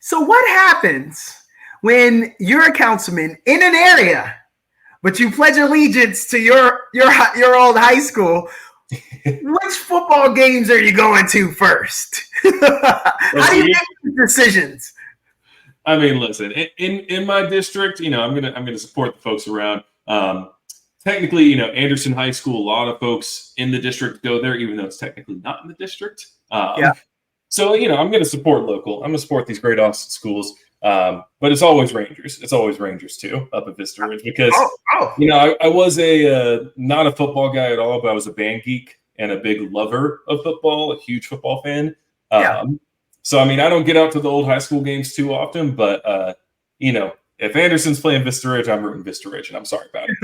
So what happens when you're a councilman in an area, but you pledge allegiance to your old high school? Which football games are you going to first? How do you make these decisions? I mean, listen, in my district, I'm gonna support the folks around. Technically, Anderson High School, a lot of folks in the district go there, even though it's technically not in the district. So, I'm going to support local. I'm going to support these great Austin schools. But it's always Rangers. It's always Rangers, too, up at Vista Ridge. Because, I was not a football guy at all, but I was a band geek and a big lover of football, a huge football fan. So, I don't get out to the old high school games too often. But, if Anderson's playing Vista Ridge, I'm rooting Vista Ridge, and I'm sorry about it.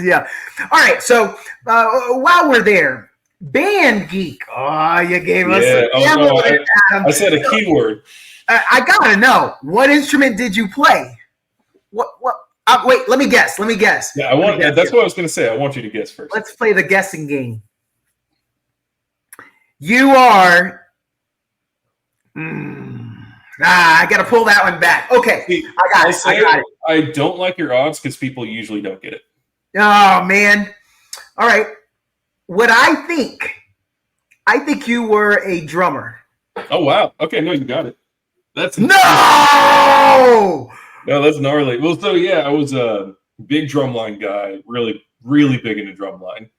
Yeah. All right. So while we're there, band geek. Oh, you gave us. I said a keyword. I gotta know, what instrument did you play? What? Wait. Let me guess. Yeah, that's what I was going to say. I want you to guess first. Let's play the guessing game. You are. I got to pull that one back. Okay, I got it. I don't like your odds because people usually don't get it. Oh, man. All right. What I think you were a drummer. Oh, wow. Okay, no, you got it. That's No, that's gnarly. Well, so, yeah, I was a big drumline guy, really, really big into drumline.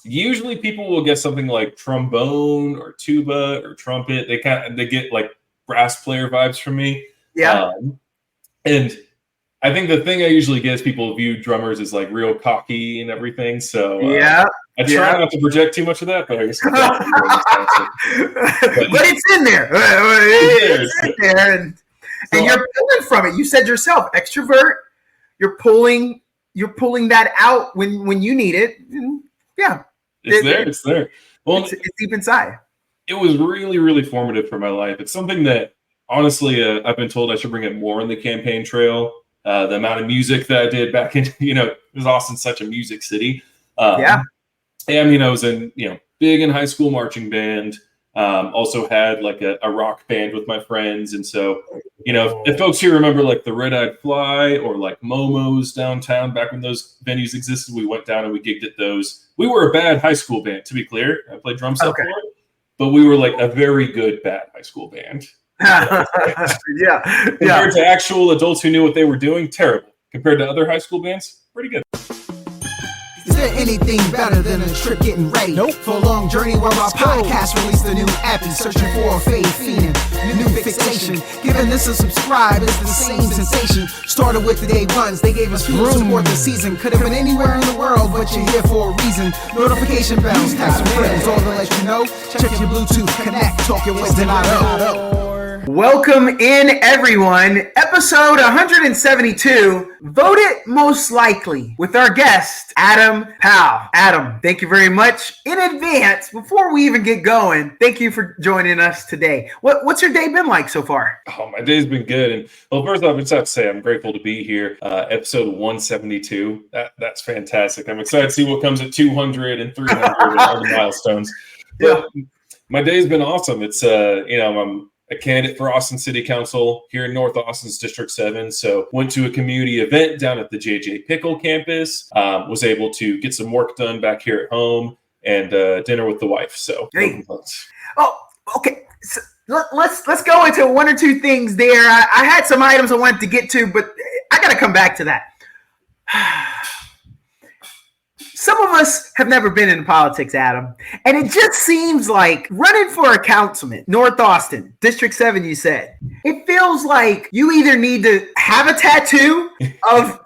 Usually people will guess something like trombone or tuba or trumpet. They get like brass player vibes from me. Yeah. And I think the thing I usually get is people view drummers as like real cocky and everything. So I try not to project too much of that, but I guess but it's in there. It's in there, and you're pulling from it. You said yourself, extrovert. You're pulling that out when you need it. And it's there. Well, it's deep inside. It was really, really formative for my life. It's something that, honestly, I've been told I should bring it more in the campaign trail. The amount of music that I did back in, because Austin's such a music city. I was in, big in high school marching band. Also had like a rock band with my friends. And so, if folks here remember like the Red Eyed Fly or like Momo's downtown, back when those venues existed, we went down and we gigged at those. We were a bad high school band, to be clear. I played drum set for it. But we were like a very good bad high school band. Compared to actual adults who knew what they were doing, terrible. Compared to other high school bands, pretty good. Is there anything better than a trip getting ready? Nope. For a long journey where our podcast released a new epi, searching for a fade fiend, new fixation. Giving this a subscribe is the same sensation. Started with the day ones, they gave us fuel to support the season. Could have been anywhere in the world, but you're here for a reason. Notification bells, text some friends, all to let you know. Check your Bluetooth, connect, talking with Donato. Welcome in, everyone. Episode 172, Voted Most Likely, with our guest, Adam Powell. Adam, thank you very much in advance. Before we even get going, thank you for joining us today. What's your day been like so far? Oh, my day's been good. And well, first off, I just have to say I'm grateful to be here. Episode 172. That's fantastic. I'm excited to see what comes at 200 and 300 and all the milestones. But my day's been awesome. It's I'm a candidate for Austin City Council here in North Austin's District 7. So went to a community event down at the JJ Pickle campus, was able to get some work done back here at home and dinner with the wife. So okay. So let's go into one or two things there. I had some items I wanted to get to, but I got to come back to that. Some of us have never been in politics, Adam, and it just seems like running for a councilman, North Austin, District 7, you said, it feels like you either need to have a tattoo of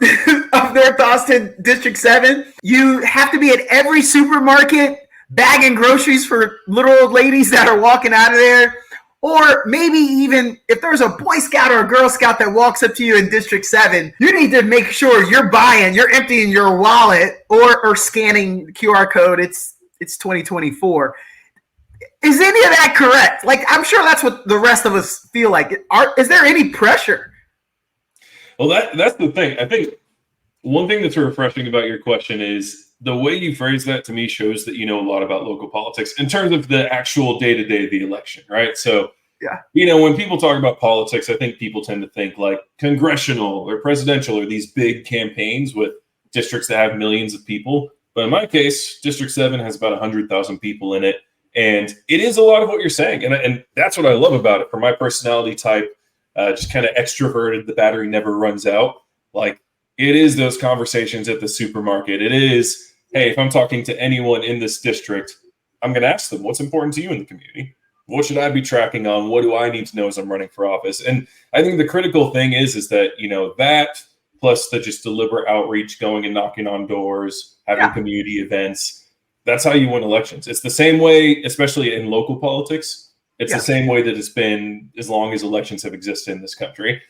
North Austin, District 7, you have to be at every supermarket bagging groceries for little old ladies that are walking out of there, or maybe even if there's a Boy Scout or a Girl Scout that walks up to you in District 7, you need to make sure you're emptying your wallet or scanning the QR code. It's 2024. Is any of that correct? Like, I'm sure that's what the rest of us feel like. Is there any pressure? Well, that's the thing. I think one thing that's refreshing about your question is the way you phrase that to me shows that you know a lot about local politics in terms of the actual day-to-day of the election, right? So Yeah. When people talk about politics, I think people tend to think like congressional or presidential or these big campaigns with districts that have millions of people. But in my case, District 7 has about 100,000 people in it. And it is a lot of what you're saying. And that's what I love about it. For my personality type, just kind of extroverted, the battery never runs out. Like, it is those conversations at the supermarket. It is, hey, if I'm talking to anyone in this district, I'm going to ask them, what's important to you in the community? What should I be tracking on? What do I need to know as I'm running for office? And I think the critical thing is that, that plus the just deliberate outreach, going and knocking on doors, having community events, that's how you win elections. It's the same way, especially in local politics. It's the same way that it's been as long as elections have existed in this country.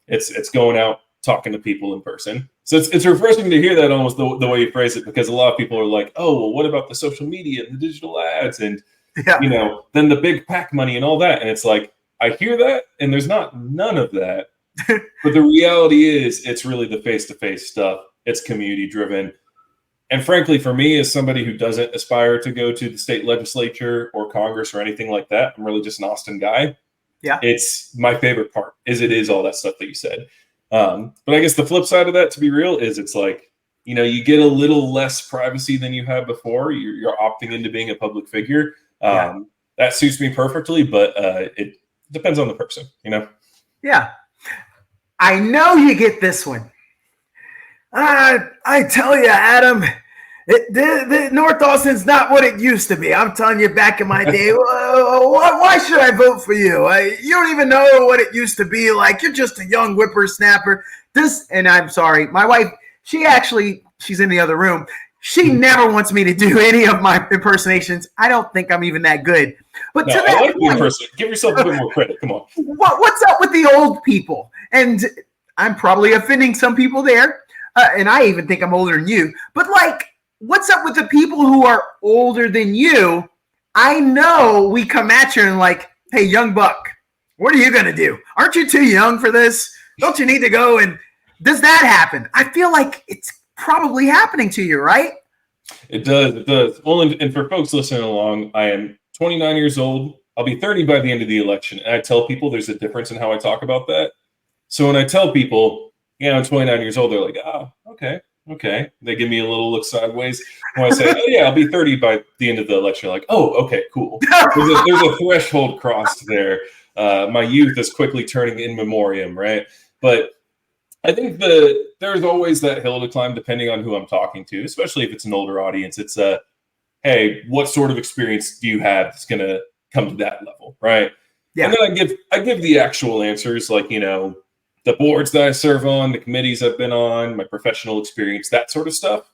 It's going out, talking to people in person. So it's refreshing to hear that almost the way you phrase it, because a lot of people are like, oh, well, what about the social media and the digital ads and, then the big PAC money and all that. And it's like, I hear that, and there's none of that. But the reality is it's really the face-to-face stuff. It's community driven. And frankly, for me, as somebody who doesn't aspire to go to the state legislature or Congress or anything like that, I'm really just an Austin guy. Yeah. It's my favorite part is all that stuff that you said. But I guess the flip side of that, to be real, is it's like, you get a little less privacy than you had before. You're opting into being a public figure. That suits me perfectly, but it depends on the person, Yeah. I know you get this one. I tell you, Adam, the North Austin's not what it used to be. I'm telling you, back in my day, why should I vote for you? You don't even know what it used to be like. You're just a young whippersnapper. And I'm sorry, my wife, she's in the other room. She never wants me to do any of my impersonations. I don't think I'm even that good. But to that point, give yourself a bit more credit. Come on. What's up with the old people? And I'm probably offending some people there. And I even think I'm older than you. But what's up with the people who are older than you? I know we come at you and like, hey, young buck, what are you going to do? Aren't you too young for this? Don't you need to go? And does that happen? I feel like it's probably happening to you, right? It does. Well, and for folks listening along, I am 29 years old. I'll be 30 by the end of the election. And I tell people there's a difference in how I talk about that. So when I tell people, I'm 29 years old, they're like, okay. They give me a little look sideways. When I say, I'll be 30 by the end of the election, they're like, oh, okay, cool. There's a threshold crossed there. My youth is quickly turning in memoriam, right? But I think there's always that hill to climb depending on who I'm talking to, especially if it's an older audience. It's hey, what sort of experience do you have that's going to come to that level, right? Yeah. And then I give the actual answers, like, the boards that I serve on, the committees I've been on, my professional experience, that sort of stuff.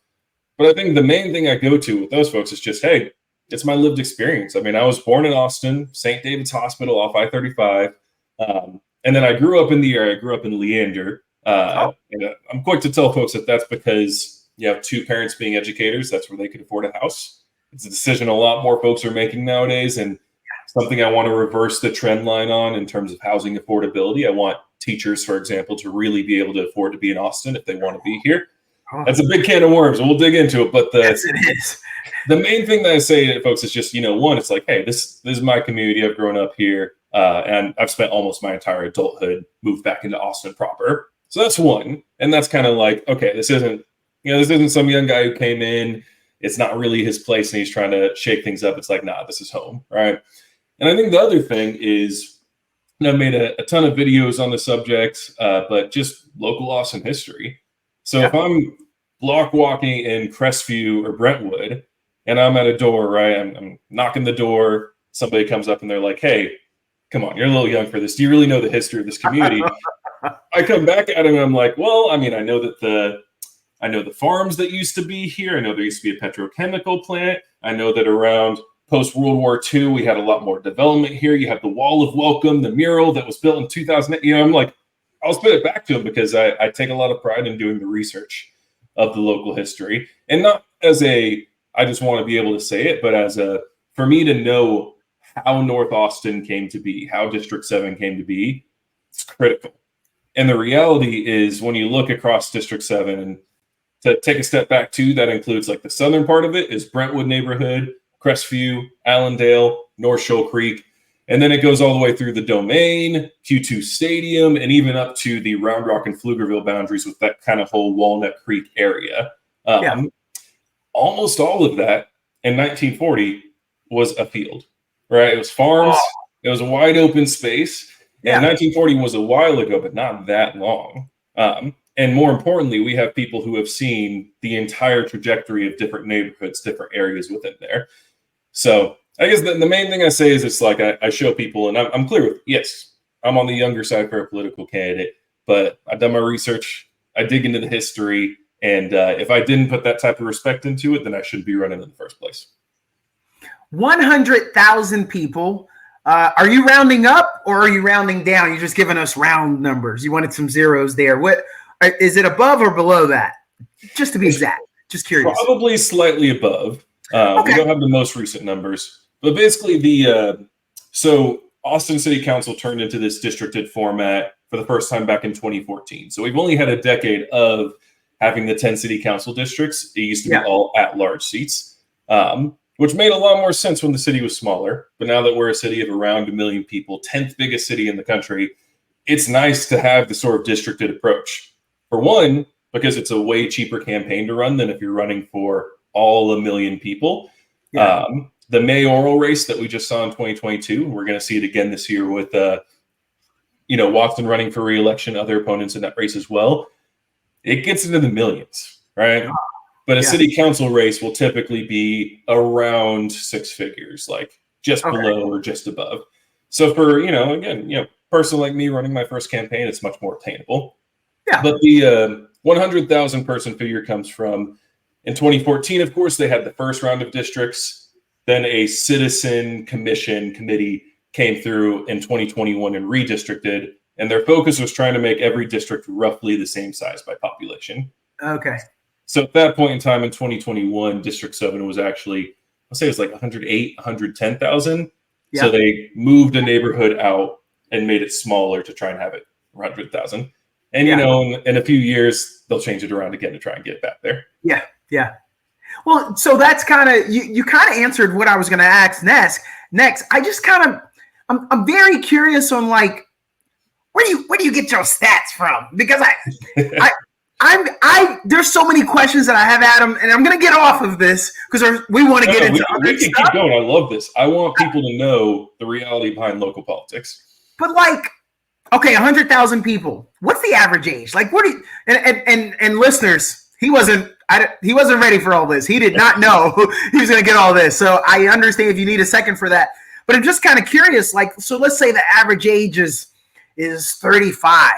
But I think the main thing I go to with those folks is just, hey, it's my lived experience. I mean, I was born in Austin, St. David's Hospital off I-35. And then I grew up in the area. I grew up in Leander. And I'm quick to tell folks that that's because you have two parents being educators. That's where they could afford a house. It's a decision a lot more folks are making nowadays, and something I want to reverse the trend line on in terms of housing affordability. I want teachers, for example, to really be able to afford to be in Austin if they want to be here. That's a big can of worms. We'll dig into it. But yes, it is. The main thing that I say to folks is just, one, it's like, hey, this is my community. I've grown up here, and I've spent almost my entire adulthood moved back into Austin proper. So that's one. And that's kind of like, okay, this isn't some young guy who came in. It's not really his place and he's trying to shake things up. It's like, nah, this is home, right? And I think the other thing is, I've made a ton of videos on the subject, but just local Austin history. So if I'm block walking in Crestview or Brentwood and I'm at a door, right? I'm knocking the door. Somebody comes up and they're like, hey, come on, you're a little young for this. Do you really know the history of this community? I come back at him and I'm like, well, I mean, I know the farms that used to be here. I know there used to be a petrochemical plant. I know that around post-World War II, we had a lot more development here. You have the Wall of Welcome, the mural that was built in 2008. I'm like, I'll spit it back to him because I take a lot of pride in doing the research of the local history. And not as I just want to be able to say it, but for me to know how North Austin came to be, how District 7 came to be, it's critical. And the reality is when you look across District 7, and to take a step back too, that includes like the southern part of it is Brentwood neighborhood, Crestview, Allendale, North Shoal Creek. And then it goes all the way through the Domain, Q2 Stadium, and even up to the Round Rock and Pflugerville boundaries with that kind of whole Walnut Creek area. Almost all of that in 1940 was a field, right? It was farms. It was a wide open space. And 1940 was a while ago, but not that long. And more importantly, we have people who have seen the entire trajectory of different neighborhoods, different areas within there. So I guess the main thing I say is it's like I show people, and I'm clear with, yes, I'm on the younger side for a political candidate, but I've done my research. I dig into the history. And if I didn't put that type of respect into it, then I shouldn't be running in the first place. 100,000 people. Are you rounding up or are you rounding down? You're just giving us round numbers. You wanted some zeros there. What is it, above or below that? Just to be exact. Just curious. Probably slightly above. We don't have the most recent numbers, but basically so Austin City Council turned into this districted format for the first time back in 2014. So we've only had a decade of having the 10 city council districts. It used to be all at-large seats, which made a lot more sense when the city was smaller. But now that we're a city of around 1 million people, 10th biggest city in the country, it's nice to have the sort of districted approach. For one, because it's a way cheaper campaign to run than if you're running for all 1 million people. The mayoral race that we just saw in 2022, we're going to see it again this year with, Watson running for re-election, other opponents in that race as well. It gets into the millions, right? But a city council race will typically be around 6 figures, like just below or just above. So for, person like me running my first campaign, it's much more attainable. Yeah. But the 100,000 person figure comes from, in 2014, of course, they had the first round of districts. Then a citizen committee came through in 2021 and redistricted. And their focus was trying to make every district roughly the same size by population. Okay. So at that point in time in 2021, District 7 was actually, I'll say it was like 108, 110,000. Yeah. So they moved a neighborhood out and made it smaller to try and have it 100,000. And, in a few years, they'll change it around again to try and get back there. Yeah, yeah. Well, so that's kind of, you kind of answered what I was going to ask next. I just kind of, I'm very curious on like, where do you get your stats from? Because I there's so many questions that I have, Adam, and I'm going to get off of this because we want to get into other stuff. We can keep going. I love this. I want people to know the reality behind local politics. But like, okay, 100,000 people. What's the average age? Like, what do you, and listeners, he wasn't ready for all this. He did not know he was going to get all this. So I understand if you need a second for that. But I'm just kind of curious. Like, so let's say the average age is 35.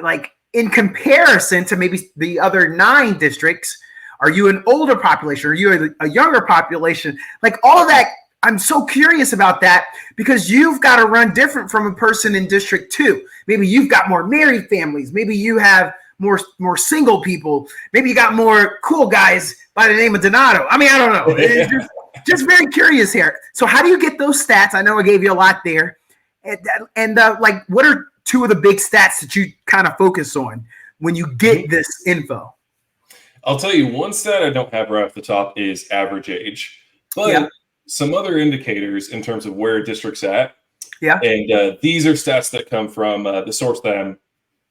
Like in comparison to maybe the other 9 districts, are you an older population? Are you a younger population? Like all of that. I'm so curious about that because you've got to run different from a person in District 2. Maybe you've got more married families. Maybe you have more single people. Maybe you got more cool guys by the name of Donato. I mean, I don't know. Just very curious here. So how do you get those stats? I know I gave you a lot there. And like, what are 2 of the big stats that you kind of focus on when you get this info? I'll tell you one stat I don't have right off the top is average age. But some other indicators in terms of where a district's at. Yeah. And these are stats that come from the source that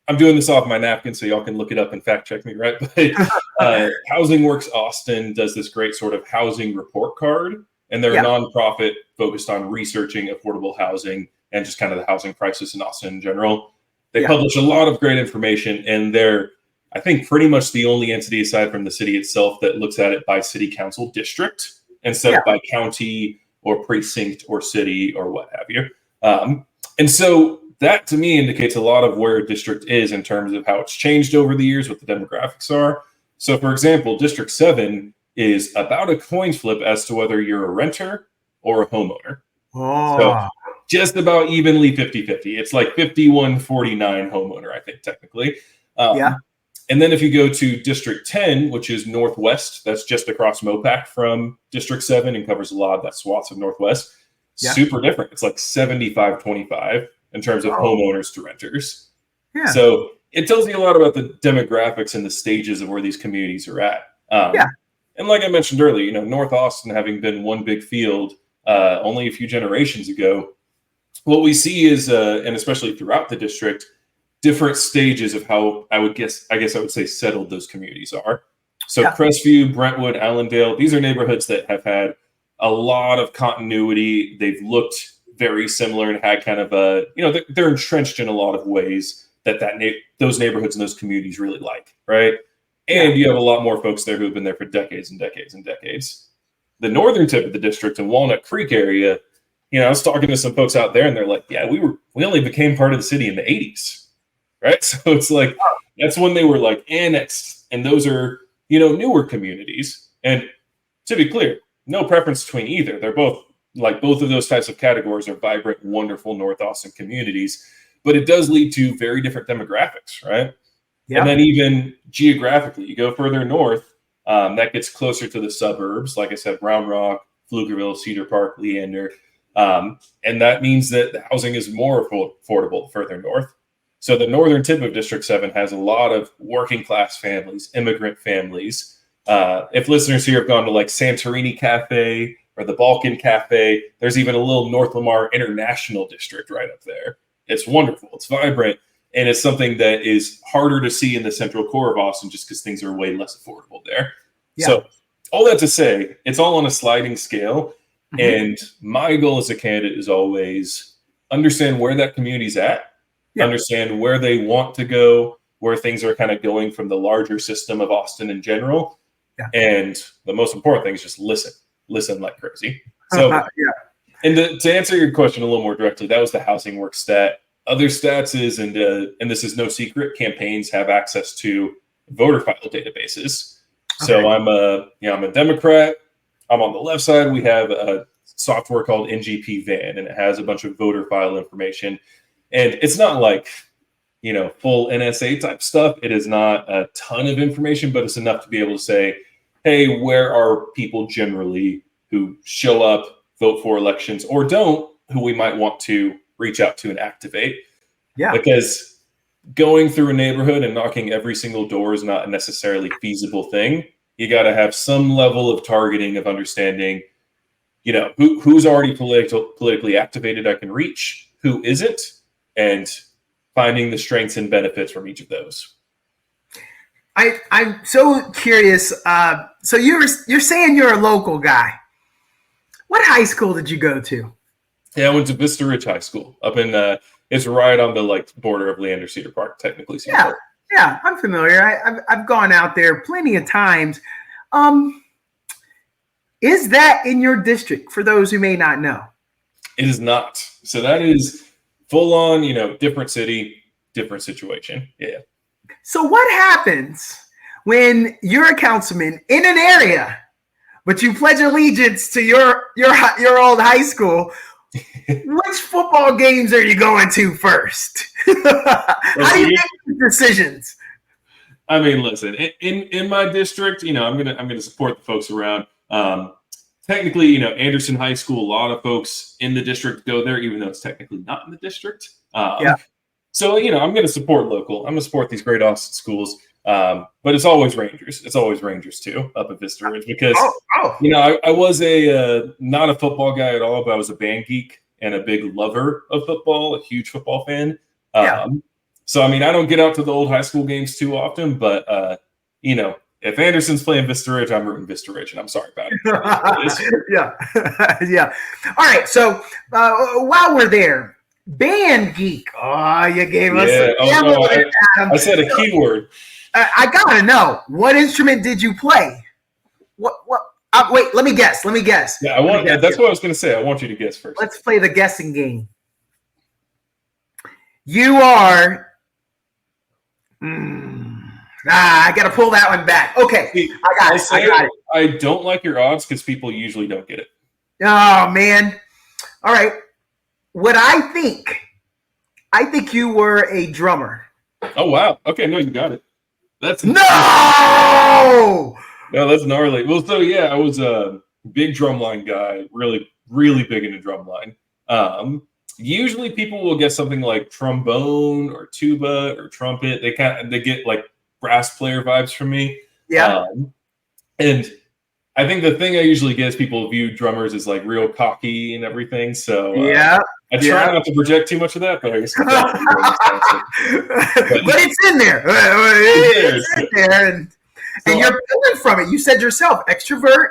I'm doing this off my napkin, so y'all can look it up and fact check me, right? But Housing Works Austin does this great sort of housing report card, and they're a nonprofit focused on researching affordable housing and just kind of the housing crisis in Austin in general. They publish a lot of great information, and they're, I think, pretty much the only entity aside from the city itself that looks at it by city council district instead of by county or precinct or city or what have you. And so that to me indicates a lot of where a district is in terms of how it's changed over the years, what the demographics are. So for example, District 7 is about a coin flip as to whether you're a renter or a homeowner. Oh. So just about evenly 50-50. It's like 51-49 homeowner, I think, technically. And then if you go to District 10, which is Northwest, that's just across Mopac from District 7 and covers a lot of that swaths of Northwest. Super different. It's like 75-25 in terms of homeowners to renters. Yeah. So it tells you a lot about the demographics and the stages of where these communities are at. And like I mentioned earlier, North Austin having been one big field, only a few generations ago. What we see is, and especially throughout the district, different stages of how I guess I would say settled those communities are. So Crestview, Brentwood, Allendale, these are neighborhoods that have had a lot of continuity. They've looked very similar and had kind of a, they're entrenched in a lot of ways those neighborhoods and those communities really like, right? And you have a lot more folks there who have been there for decades and decades and decades. The northern tip of the district in Walnut Creek area, I was talking to some folks out there and they're like, yeah, we only became part of the city in the 80s, right? So it's like, that's when they were like annexed, and those are, newer communities. And to be clear, no preference between either. They're both of those types of categories are vibrant, wonderful North Austin communities, but it does lead to very different demographics, right? Yep. And then even geographically, you go further north, that gets closer to the suburbs. Like I said, Round Rock, Pflugerville, Cedar Park, Leander. And that means that the housing is more affordable further north. So the northern tip of District 7 has a lot of working class families, immigrant families. If listeners here have gone to like Santorini Cafe or the Balkan Cafe, there's even a little North Lamar International District right up there. It's wonderful. It's vibrant. And it's something that is harder to see in the central core of Austin just because things are way less affordable there. Yeah. So all that to say, it's all on a sliding scale. Mm-hmm. And my goal as a candidate is always understand where that community's at, understand where they want to go, where things are kind of going from the larger system of Austin in general. Yeah. And the most important thing is just listen like crazy. So, and to answer your question a little more directly, that was the housing work stat. Other stats is, and this is no secret, campaigns have access to voter file databases. Okay. So I'm a Democrat. I'm on the left side. We have a software called NGP Van, and it has a bunch of voter file information. And it's not like, full NSA type stuff. It is not a ton of information, but it's enough to be able to say, hey, where are people generally who show up, vote for elections, or don't, who we might want to reach out to and activate. Yeah. Because going through a neighborhood and knocking every single door is not a necessarily feasible thing. You got to have some level of targeting of understanding, who's already politically activated I can reach, who isn't, and finding the strengths and benefits from each of those. I'm so curious. So you're saying you're a local guy. What high school did you go to? Yeah, I went to Vista Ridge High School up in it's right on the border of Leander, Cedar Park, technically. Yeah, I'm familiar. I've gone out there plenty of times. Is that in your district? For those who may not know, it is not. So that is full on, different city, different situation. Yeah. So what happens when you're a councilman in an area, but you pledge allegiance to your old high school? Which football games are you going to first? How do you make decisions? I mean, listen, in my district, I'm gonna support the folks around. Technically, Anderson High School, a lot of folks in the district go there, even though it's technically not in the district. So, I'm going to support local. I'm going to support these great Austin schools. But it's always Rangers. It's always Rangers too up at Vista Ridge because, I was not a football guy at all, but I was a band geek and a big lover of football, a huge football fan. So, I don't get out to the old high school games too often, but, if Anderson's playing Vista Ridge, I'm rooting Vista Ridge, and I'm sorry about it. Yeah. All right. So while we're there, band geek. Oh, you gave us. I said a keyword. I gotta know, what instrument did you play? What? Wait, let me guess. Yeah, that's what I was going to say. I want you to guess first. Let's play the guessing game. You are. I got to pull that one back. Okay, I got it. I don't like your odds because people usually don't get it. Oh, man. All right. What I think you were a drummer. Oh, wow. Okay, no, you got it. That's No, that's gnarly. Well, so, yeah, I was a big drumline guy, really, really big into drumline. Usually people will get something like trombone or tuba or trumpet. They get like brass player vibes from me. Yeah. And I think the thing I usually get is people view drummers as like real cocky and everything. So I try not to project too much of that, but I guess. But it's in there. It's in there, and you're pulling from it. You said yourself, extrovert.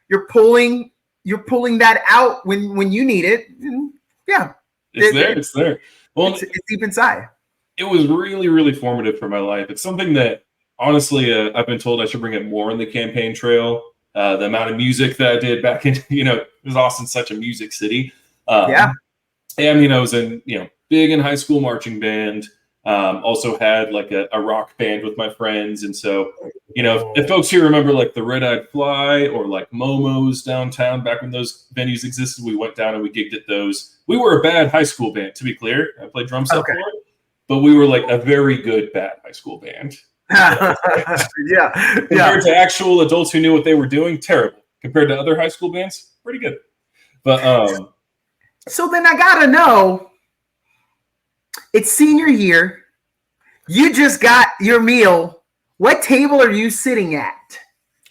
You're pulling that out when you need it. Yeah, it's there. Well, it's deep inside. It was really, really formative for my life. It's something that honestly I've been told I should bring it more in the campaign trail. The amount of music that I did back in, because Austin's such a music city. And I was in, big in high school marching band. Also had like a rock band with my friends. And so, if folks here remember like the Red Eyed Fly or like Momo's downtown, back when those venues existed, we went down and we gigged at those. We were a bad high school band, to be clear. I played drum set for it, but we were like a very good bad high school band. Compared to actual adults who knew what they were doing, terrible. Compared to other high school bands, pretty good. But so then I gotta know, it's senior year. You just got your meal. What table are you sitting at?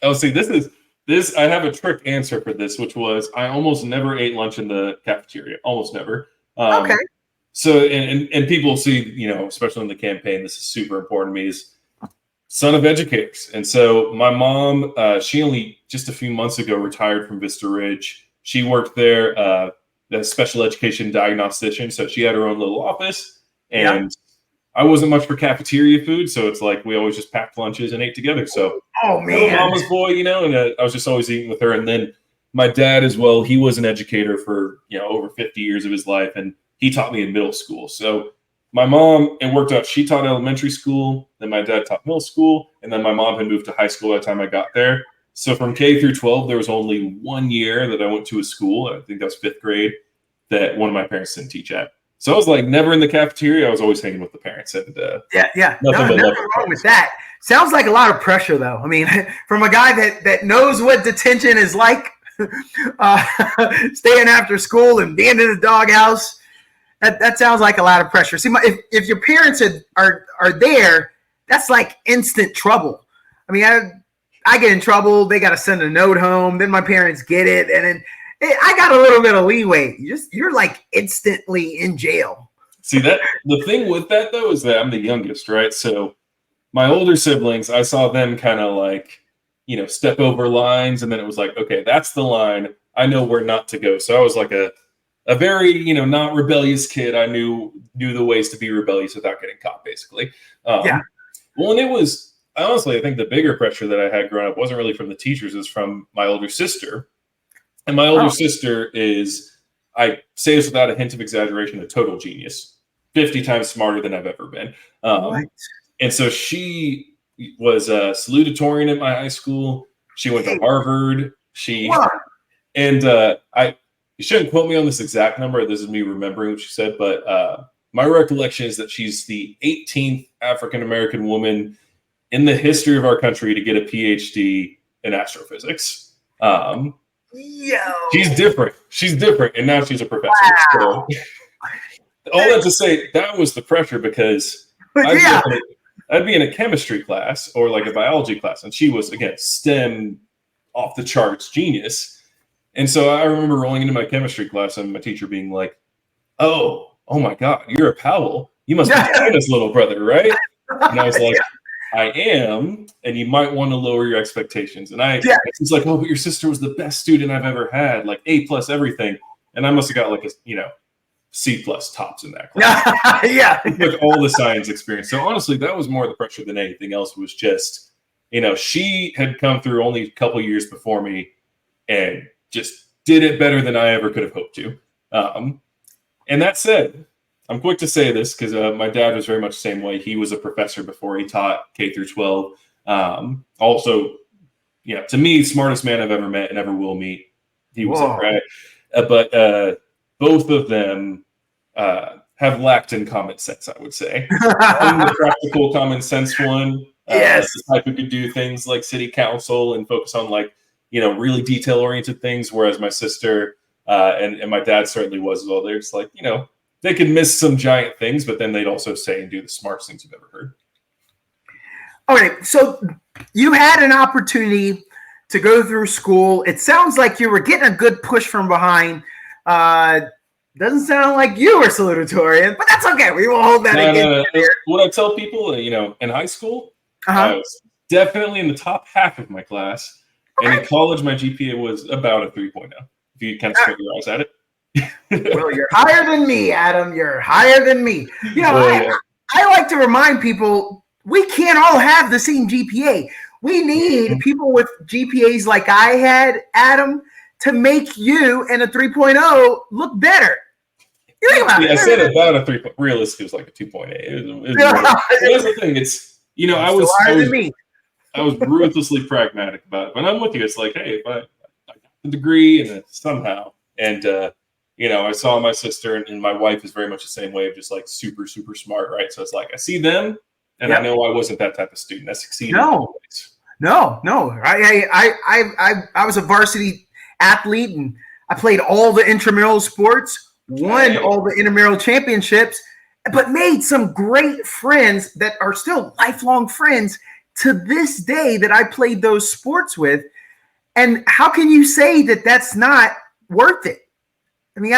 Oh, see, this. I have a trick answer for this, which was I almost never ate lunch in the cafeteria. Almost never. Okay. So and people see, especially in the campaign, this is super important to me. Is son of educators. And so my mom, she only just a few months ago retired from Vista Ridge. She worked there, a special education diagnostician. So she had her own little office, and I wasn't much for cafeteria food. So it's like, we always just packed lunches and ate together. So mama's boy, and I was just always eating with her. And then my dad as well, he was an educator for, over 50 years of his life. And he taught me in middle school. So my mom, it worked out. She taught elementary school, then my dad taught middle school, and then my mom had moved to high school by the time I got there. So from K through 12, there was only 1 year that I went to a school. I think that was 5th grade, that one of my parents didn't teach at. So I was like never in the cafeteria. I was always hanging with the parents. And nothing wrong with that. Sounds like a lot of pressure, though. I mean, from a guy that knows what detention is like, staying after school and being in the doghouse. That sounds like a lot of pressure. See, if your parents are there, that's like instant trouble. I mean, I get in trouble. They got to send a note home. Then my parents get it, and then I got a little bit of leeway. You're like instantly in jail. See, that the thing with that though is that I'm the youngest, right? So my older siblings, I saw them kind of like, step over lines, and then it was like, okay, that's the line. I know where not to go. So I was like a very, not rebellious kid. I knew the ways to be rebellious without getting caught, basically. Well, and it was, honestly, I think the bigger pressure that I had growing up wasn't really from the teachers, it was from my older sister. And my older sister is, I say this without a hint of exaggeration, a total genius, 50 times smarter than I've ever been. And so she was a salutatorian at my high school. She went to Harvard. You shouldn't quote me on this exact number. This is me remembering what she said, but my recollection is that she's the 18th African-American woman in the history of our country to get a PhD in astrophysics. She's different. And now she's a professor. Wow. So, all that to say, that was the pressure, because I'd be in a chemistry class or like a biology class, and she was, again, STEM off the charts genius. And so I remember rolling into my chemistry class and my teacher being like, oh my God, you're a Powell. You must be China's little brother, right? And I was like, I am, and you might want to lower your expectations. And she's like, oh, but your sister was the best student I've ever had, like A+ everything. And I must have got like a, C+ tops in that class. With all the science experience. So honestly, that was more the pressure than anything else. Was just, she had come through only a couple years before me and just did it better than I ever could have hoped to. And that said, I'm quick to say this because my dad was very much the same way. He was a professor before he taught K through 12. Also, to me, smartest man I've ever met and ever will meet. He was it, right? But both of them have lacked in common sense, I would say. I'm the practical common sense one. The type who could do things like city council and focus on like, really detail-oriented things, whereas my sister and my dad certainly was as well. They're just like, they could miss some giant things, but then they'd also say and do the smartest things you've ever heard. All right, so you had an opportunity to go through school. It sounds like you were getting a good push from behind. Doesn't sound like you were salutatorian, but that's okay. We will hold that against you. What I tell people, in high school, I was definitely in the top half of my class. Okay. And in college, my GPA was about a 3.0, if you kind of spread your eyes at it. Well, you're higher than me, Adam. You're higher than me. I like to remind people we can't all have the same GPA. We need people with GPAs like I had, Adam, to make you and a 3.0 look better. I said about a 3. Realistically, it was like a 2.8. That's the thing. It's I was ruthlessly pragmatic about it. But I'm with you. It's like, hey, if I got the degree and somehow, and I saw my sister and my wife is very much the same way, of just like super, super smart, right? So it's like I see them, and I know I wasn't that type of student. I succeeded. No. I was a varsity athlete, and I played all the intramural sports, won all the intramural championships, but made some great friends that are still lifelong friends to this day that I played those sports with. And how can you say that that's not worth it? I mean,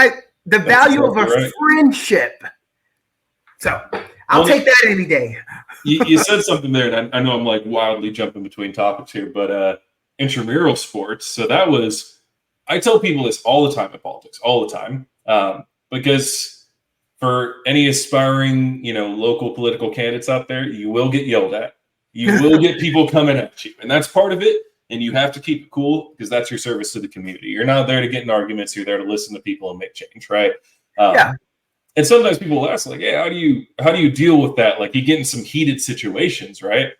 the value of a friendship. So I'll take that any day. You said something there, and I know I'm like wildly jumping between topics here, but intramural sports. So that was, I tell people this all the time in politics, all the time, because for any aspiring, local political candidates out there, you will get yelled at. You will get people coming at you, and that's part of it. And you have to keep it cool because that's your service to the community. You're not there to get in arguments. You're there to listen to people and make change, right? And sometimes people will ask, like, "Hey, how do you deal with that? Like, you get in some heated situations, right?"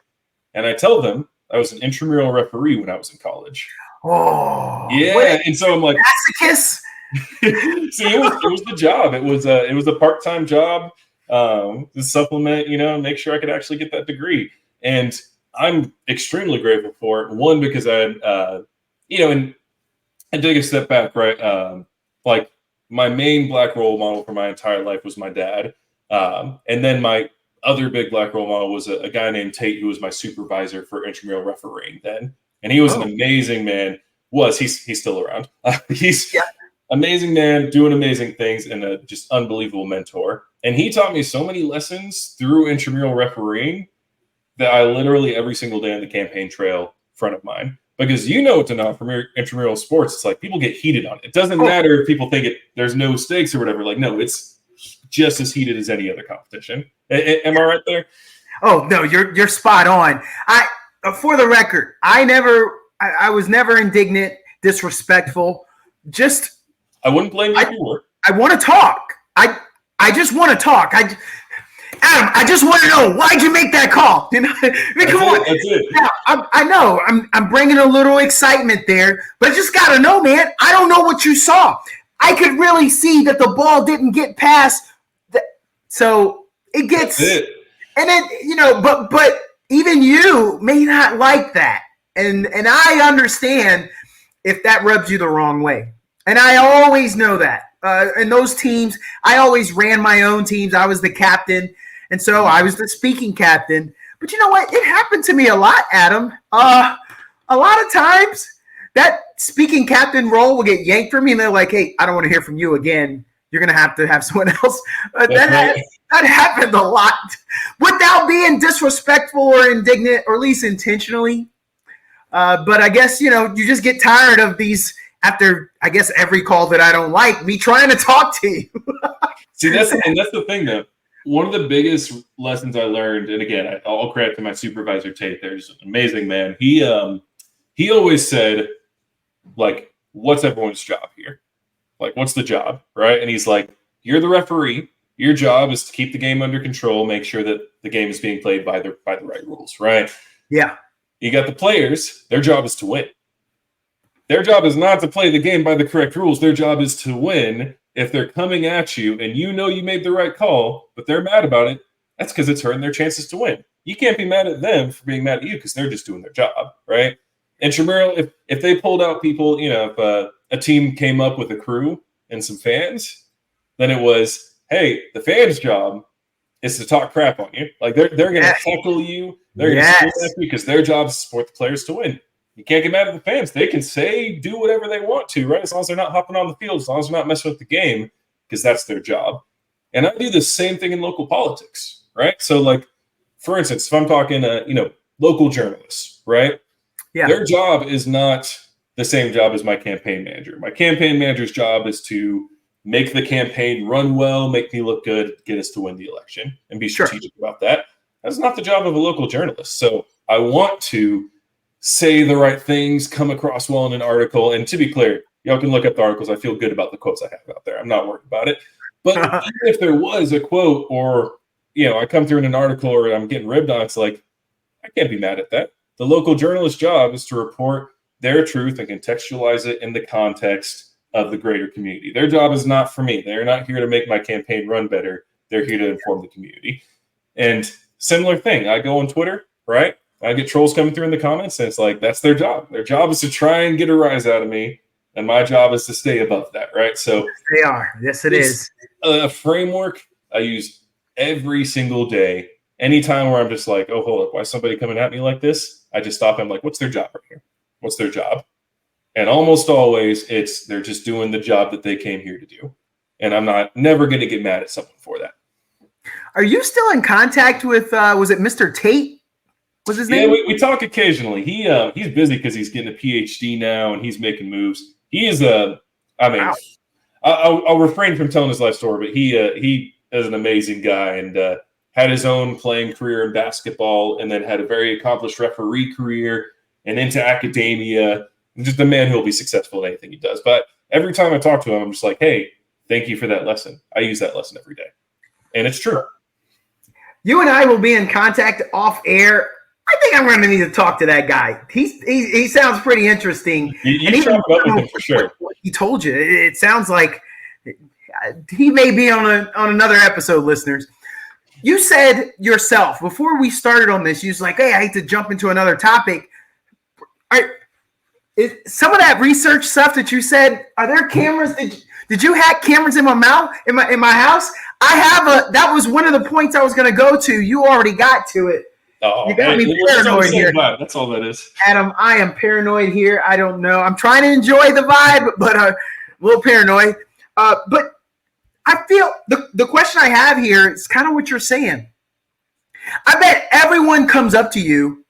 And I tell them I was an intramural referee when I was in college. Oh, yeah, and so I'm like, masochist. See, it was the job. It was a part-time job to supplement, make sure I could actually get that degree. And I'm extremely grateful for it. One, because I take a step back, right? Like my main black role model for my entire life was my dad. And then my other big black role model was a guy named Tate, who was my supervisor for intramural refereeing then. And he was an amazing man. He's still around. He's amazing man, doing amazing things, and a just unbelievable mentor. And he taught me so many lessons through intramural refereeing that I literally every single day on the campaign trail front of mine. Because what to know from intramural sports, it's like people get heated on it. It doesn't matter if people think there's no stakes or whatever. Like, no, it's just as heated as any other competition. Am I right there? Oh, no, you're spot on. For the record, I was never indignant, disrespectful. I wouldn't blame you if you were. I want to talk. I just want to talk. Adam, I just want to know, why'd you make that call? Come on. That's it. Now, I know I'm bringing a little excitement there, but I just got to know, man. I don't know what you saw. I could really see that the ball didn't get past. So it gets, and then, but even you may not like that. And I understand if that rubs you the wrong way. And I always know that. And those teams, I always ran my own teams. I was the captain. And so I was the speaking captain. But you know what? It happened to me a lot, Adam. A lot of times that speaking captain role will get yanked from me. And they're like, hey, I don't want to hear from you again. You're going to have someone else. That happened a lot without being disrespectful or indignant, or at least intentionally. But I guess, you just get tired of these after, I guess, every call that I don't like, me trying to talk to you. See, that's the thing, though. One of the biggest lessons I learned, and again, I'll credit to my supervisor, Tate. There's an amazing man. He always said, like, what's everyone's job here? Like, what's the job, right? And he's like, you're the referee. Your job is to keep the game under control, make sure that the game is being played by the right rules, right? Yeah. You got the players. Their job is to win. Their job is not to play the game by the correct rules. Their job is to win. If they're coming at you and you made the right call, but they're mad about it, that's because it's hurting their chances to win. You can't be mad at them for being mad at you because they're just doing their job, right? Intramural, if they pulled out people, if a team came up with a crew and some fans, then it was, hey, the fans' job is to talk crap on you. Like they're going to heckle you. They're going to scream at you because their job is to support the players to win. you can't get mad at the fans. They can do whatever they want to, right? As long as they're not hopping on the field, as long as they're not messing with the game, because that's their job. And I do the same thing in local politics, right? So, like, for instance, if I'm talking, local journalists, right? Yeah. Their job is not the same job as my campaign manager. My campaign manager's job is to make the campaign run well, make me look good, get us to win the election, and be strategic about that. That's not the job of a local journalist. So I want to say the right things, come across well in an article. And to be clear, y'all can look up the articles. I feel good about the quotes I have out there. I'm not worried about it. But even if there was a quote or, I come through in an article or I'm getting ribbed on, it's like, I can't be mad at that. The local journalist's job is to report their truth and contextualize it in the context of the greater community. Their job is not for me. They're not here to make my campaign run better. They're here to inform the community. And similar thing, I go on Twitter, right? I get trolls coming through in the comments, and it's like, that's their job. Their job is to try and get a rise out of me, and my job is to stay above that, right? So they are. Yes, it is. A framework I use every single day. Anytime where I'm just like, oh, hold up, why is somebody coming at me like this? I just stop and I'm like, what's their job right here? What's their job? And almost always they're just doing the job that they came here to do. And I'm never going to get mad at someone for that. Are you still in contact with, was it Mr. Tate? Was his name? Yeah, we talk occasionally. He's busy because he's getting a PhD now and he's making moves. He is wow. I'll refrain from telling his life story, but he is an amazing guy and had his own playing career in basketball and then had a very accomplished referee career and into academia. And just a man who will be successful in anything he does. But every time I talk to him, I'm just like, hey, thank you for that lesson. I use that lesson every day. And it's true. You and I will be in contact off air. I think I'm going to need to talk to that guy. He sounds pretty interesting. You talk about with him for sure. He told you. It sounds like he may be on another episode, listeners. You said yourself, before we started on this, you was like, hey, I hate to jump into another topic. Some of that research stuff that you said, are there cameras? Did you hack cameras in my mouth, in my house? That was one of the points I was going to go to. You already got to it. Oh, you got me paranoid here. That's all that is. Adam, I am paranoid here. I don't know. I'm trying to enjoy the vibe, but a little paranoid. But I feel the question I have here is kind of what you're saying. I bet everyone comes up to you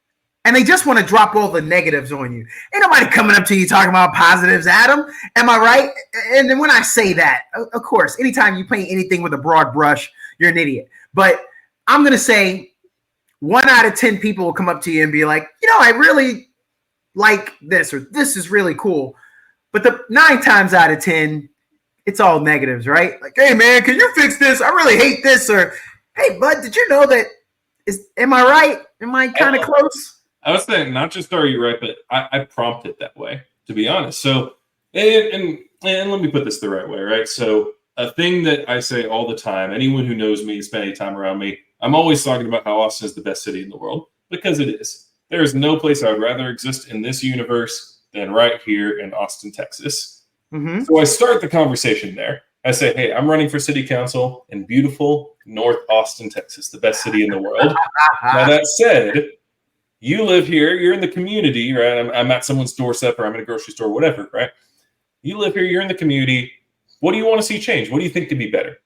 and they just want to drop all the negatives on you. Ain't nobody coming up to you talking about positives, Adam. Am I right? And then when I say that, of course, anytime you paint anything with a broad brush, you're an idiot. But I'm going to say 1 out of 10 people will come up to you and be like, I really like this, or this is really cool. But the 9 times out of 10, it's all negatives, right? Like, hey, man, can you fix this? I really hate this. Or, hey, bud, did you know that? Am I right? Am I kind of close? I was saying, not just are you right, but I prompt it that way, to be honest. So, and let me put this the right way, right? So, a thing that I say all the time, anyone who knows me, spend any time around me, I'm always talking about how Austin is the best city in the world, because it is. There is no place I would rather exist in this universe than right here in Austin, Texas. Mm-hmm. So I start the conversation there. I say, hey, I'm running for city council in beautiful North Austin, Texas, the best city in the world. Now, that said, you live here, you're in the community, right? I'm at someone's doorstep or I'm in a grocery store, whatever, right? You live here, you're in the community. What do you want to see change? What do you think could be better,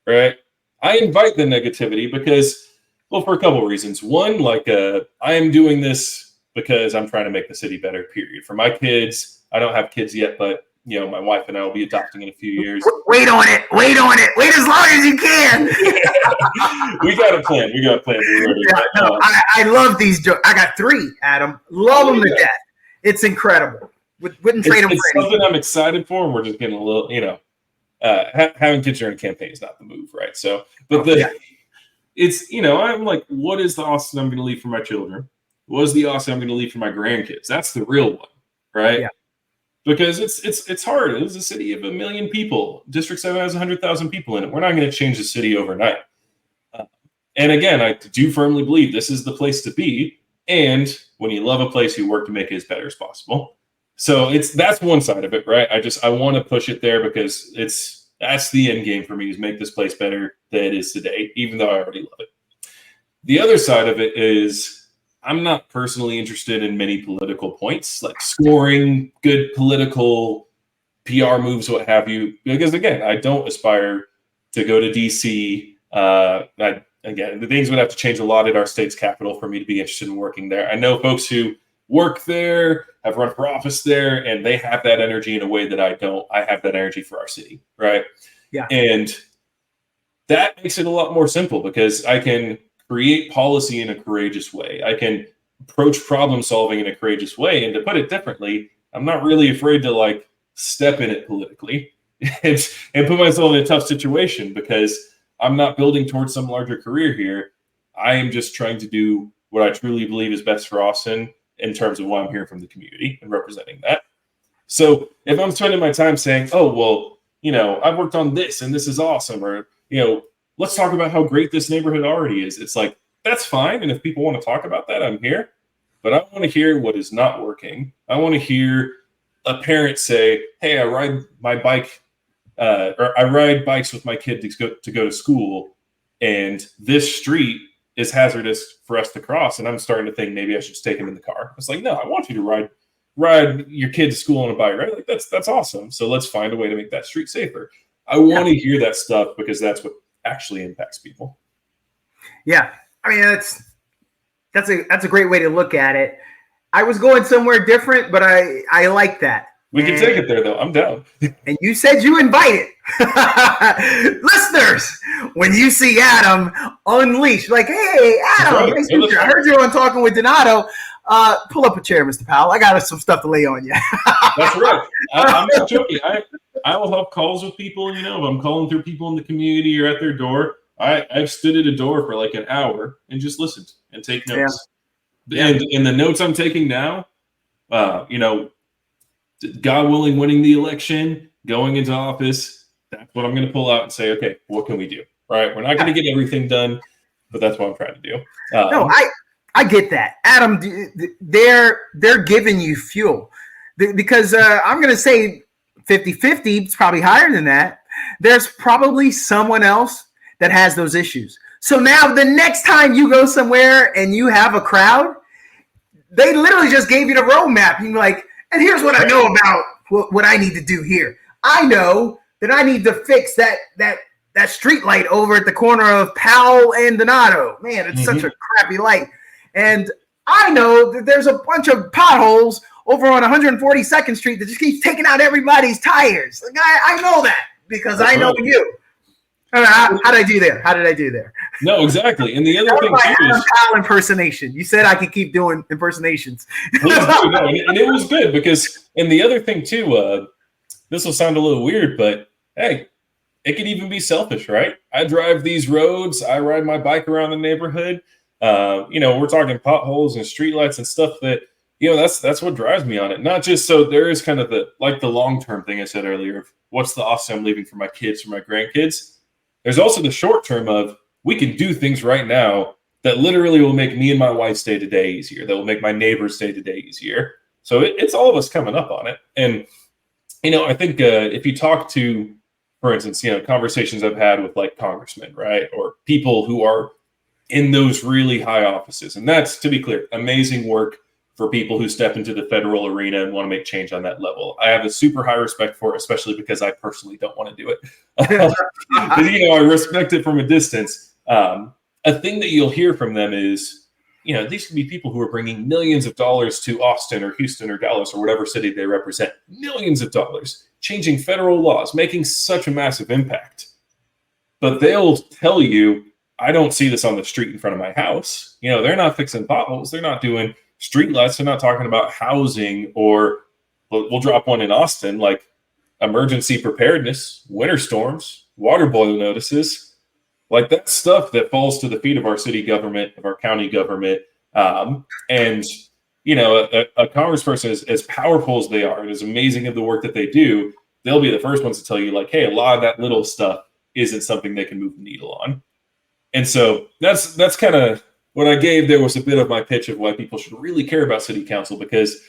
right? I invite the negativity because, well, for a couple of reasons. One, I am doing this because I'm trying to make the city better, period. For my kids, I don't have kids yet, but, my wife and I will be adopting in a few years. Wait on it. Wait as long as you can. We got a plan. I love these jokes. I got 3, Adam. Love them to death. It's incredible. Wouldn't trade them for anything. It's something I'm excited for, and we're just getting a little, having kids during a campaign is not the move, right? So, but it's, I'm like, what is the Austin I'm going to leave for my children? What is the Austin I'm going to leave for my grandkids? That's the real one, right? Yeah. Because it's hard. It is a city of 1 million people. District 7 has 100,000 people in it. We're not going to change the city overnight. And again, I do firmly believe this is the place to be. And when you love a place, you work to make it as better as possible. So that's one side of it, right? I want to push it there because that's the end game for me, is make this place better than it is today, even though I already love it. The other side of it is I'm not personally interested in many political points, like scoring good political PR moves, what have you. Because again, I don't aspire to go to DC. Again, the things would have to change a lot at our state's capital for me to be interested in working there. I know folks who work there, have run for office there, and they have that energy in a way that I don't. I have that energy for our city, right? Yeah. And that makes it a lot more simple because I can create policy in a courageous way. I can approach problem solving in a courageous way. And to put it differently, I'm not really afraid to like step in it politically and put myself in a tough situation because I'm not building towards some larger career here. I am just trying to do what I truly believe is best for Austin in terms of what I'm hearing from the community and representing that. So if I'm spending my time saying, oh, well, I've worked on this and this is awesome, or, let's talk about how great this neighborhood already is. It's like, that's fine. And if people want to talk about that, I'm here. But I want to hear what is not working. I want to hear a parent say, hey, I ride my bike or I ride bikes with my kid to go to school, and this street is hazardous for us to cross. And I'm starting to think maybe I should just take him in the car. It's like, no, I want you to ride your kid to school on a bike, right? Like that's awesome. So let's find a way to make that street safer. I want to hear that stuff because that's what actually impacts people. Yeah. I mean, that's a great way to look at it. I was going somewhere different, but I like that. We can take it there, though. I'm down. And you said you invited. Listeners, when you see Adam unleash, like, hey, Adam, right. I heard you on Talking with Donato. Pull up a chair, Mr. Powell. I got some stuff to lay on you. That's right. I'm not joking. I will have calls with people, if I'm calling through people in the community or at their door. I've stood at a door for like an hour and just listened and take notes. Yeah. And the notes I'm taking now, God willing, winning the election, going into office, that's what I'm going to pull out and say, okay, what can we do? Right? We're not going to get everything done, but that's what I'm trying to do. No, I get that. Adam, they're giving you fuel because I'm going to say 50-50, it's probably higher than that. There's probably someone else that has those issues. So now the next time you go somewhere and you have a crowd, they literally just gave you the roadmap. You're like, and here's what I know about what I need to do here. I know that I need to fix that street light over at the corner of Powell and Donato. Man, it's such a crappy light. And I know that there's a bunch of potholes over on 142nd Street that just keeps taking out everybody's tires. Like, I know that because I know you. How did I do there? No, exactly. And the other thing too Adam Powell impersonation. You said I could keep doing impersonations. And it was good because, and the other thing too, this will sound a little weird, but hey, it could even be selfish, right? I drive these roads. I ride my bike around the neighborhood. We're talking potholes and streetlights and stuff that, that's what drives me on it. Not just so there is kind of the long-term thing I said earlier of what's the Austin I'm leaving for my kids, for my grandkids. There's also the short term of we can do things right now that literally will make me and my wife's day-to-day easier, that will make my neighbor's day-to-day easier. So it's all of us coming up on it. And, I think if you talk to, for instance, conversations I've had with like congressmen, right, or people who are in those really high offices, and that's, to be clear, amazing work for people who step into the federal arena and want to make change on that level. I have a super high respect for it, especially because I personally don't want to do it. I respect it from a distance. A thing that you'll hear from them is, these could be people who are bringing millions of dollars to Austin or Houston or Dallas or whatever city they represent, millions of dollars, changing federal laws, making such a massive impact. But they'll tell you, I don't see this on the street in front of my house. They're not fixing potholes. They're not doing streetlights. They're not talking about housing, or we'll drop one in Austin, like emergency preparedness, winter storms, water boil notices, like that stuff that falls to the feet of our city government, of our county government. A congressperson, as powerful as they are and as amazing of the work that they do, they'll be the first ones to tell you, like, hey, a lot of that little stuff isn't something they can move the needle on. And so that's kind of what I gave there, was a bit of my pitch of why people should really care about city council, because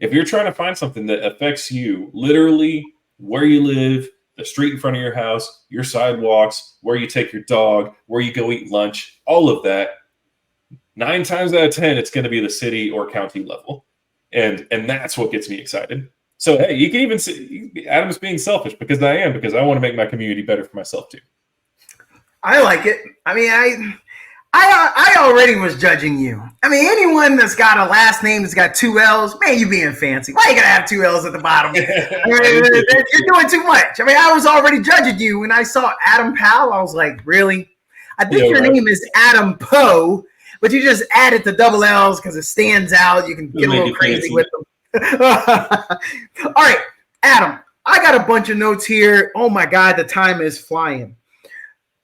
if you're trying to find something that affects you, literally where you live, the street in front of your house, your sidewalks, where you take your dog, where you go eat lunch, all of that, 9 times out of 10, it's going to be the city or county level. And that's what gets me excited. So, hey, you can even see Adam's being selfish because I want to make my community better for myself too. I like it. I mean, I already was judging you. I mean, anyone that's got a last name that's got 2 L's, man, you being fancy. Why you gotta have 2 L's at the bottom? You're doing too much. I mean, I was already judging you when I saw Adam Powell. I was like, really? I think your name is Adam Poe, but you just added the double L's because it stands out. You can get a little crazy with them. All right, Adam, I got a bunch of notes here. Oh my God, the time is flying.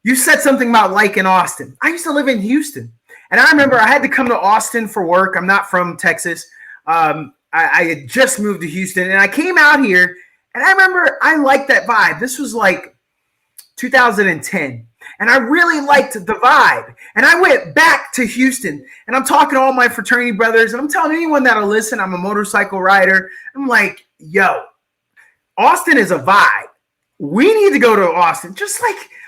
You said something about liking Austin. I used to live in Houston, and I remember I had to come to Austin for work. I'm not from Texas. I had just moved to Houston, and I came out here, and I remember I liked that vibe. This was like 2010, and I really liked the vibe. And I went back to Houston, and I'm talking to all my fraternity brothers, and I'm telling anyone that'll listen, I'm a motorcycle rider. I'm like, yo, Austin is a vibe. We need to go to Austin.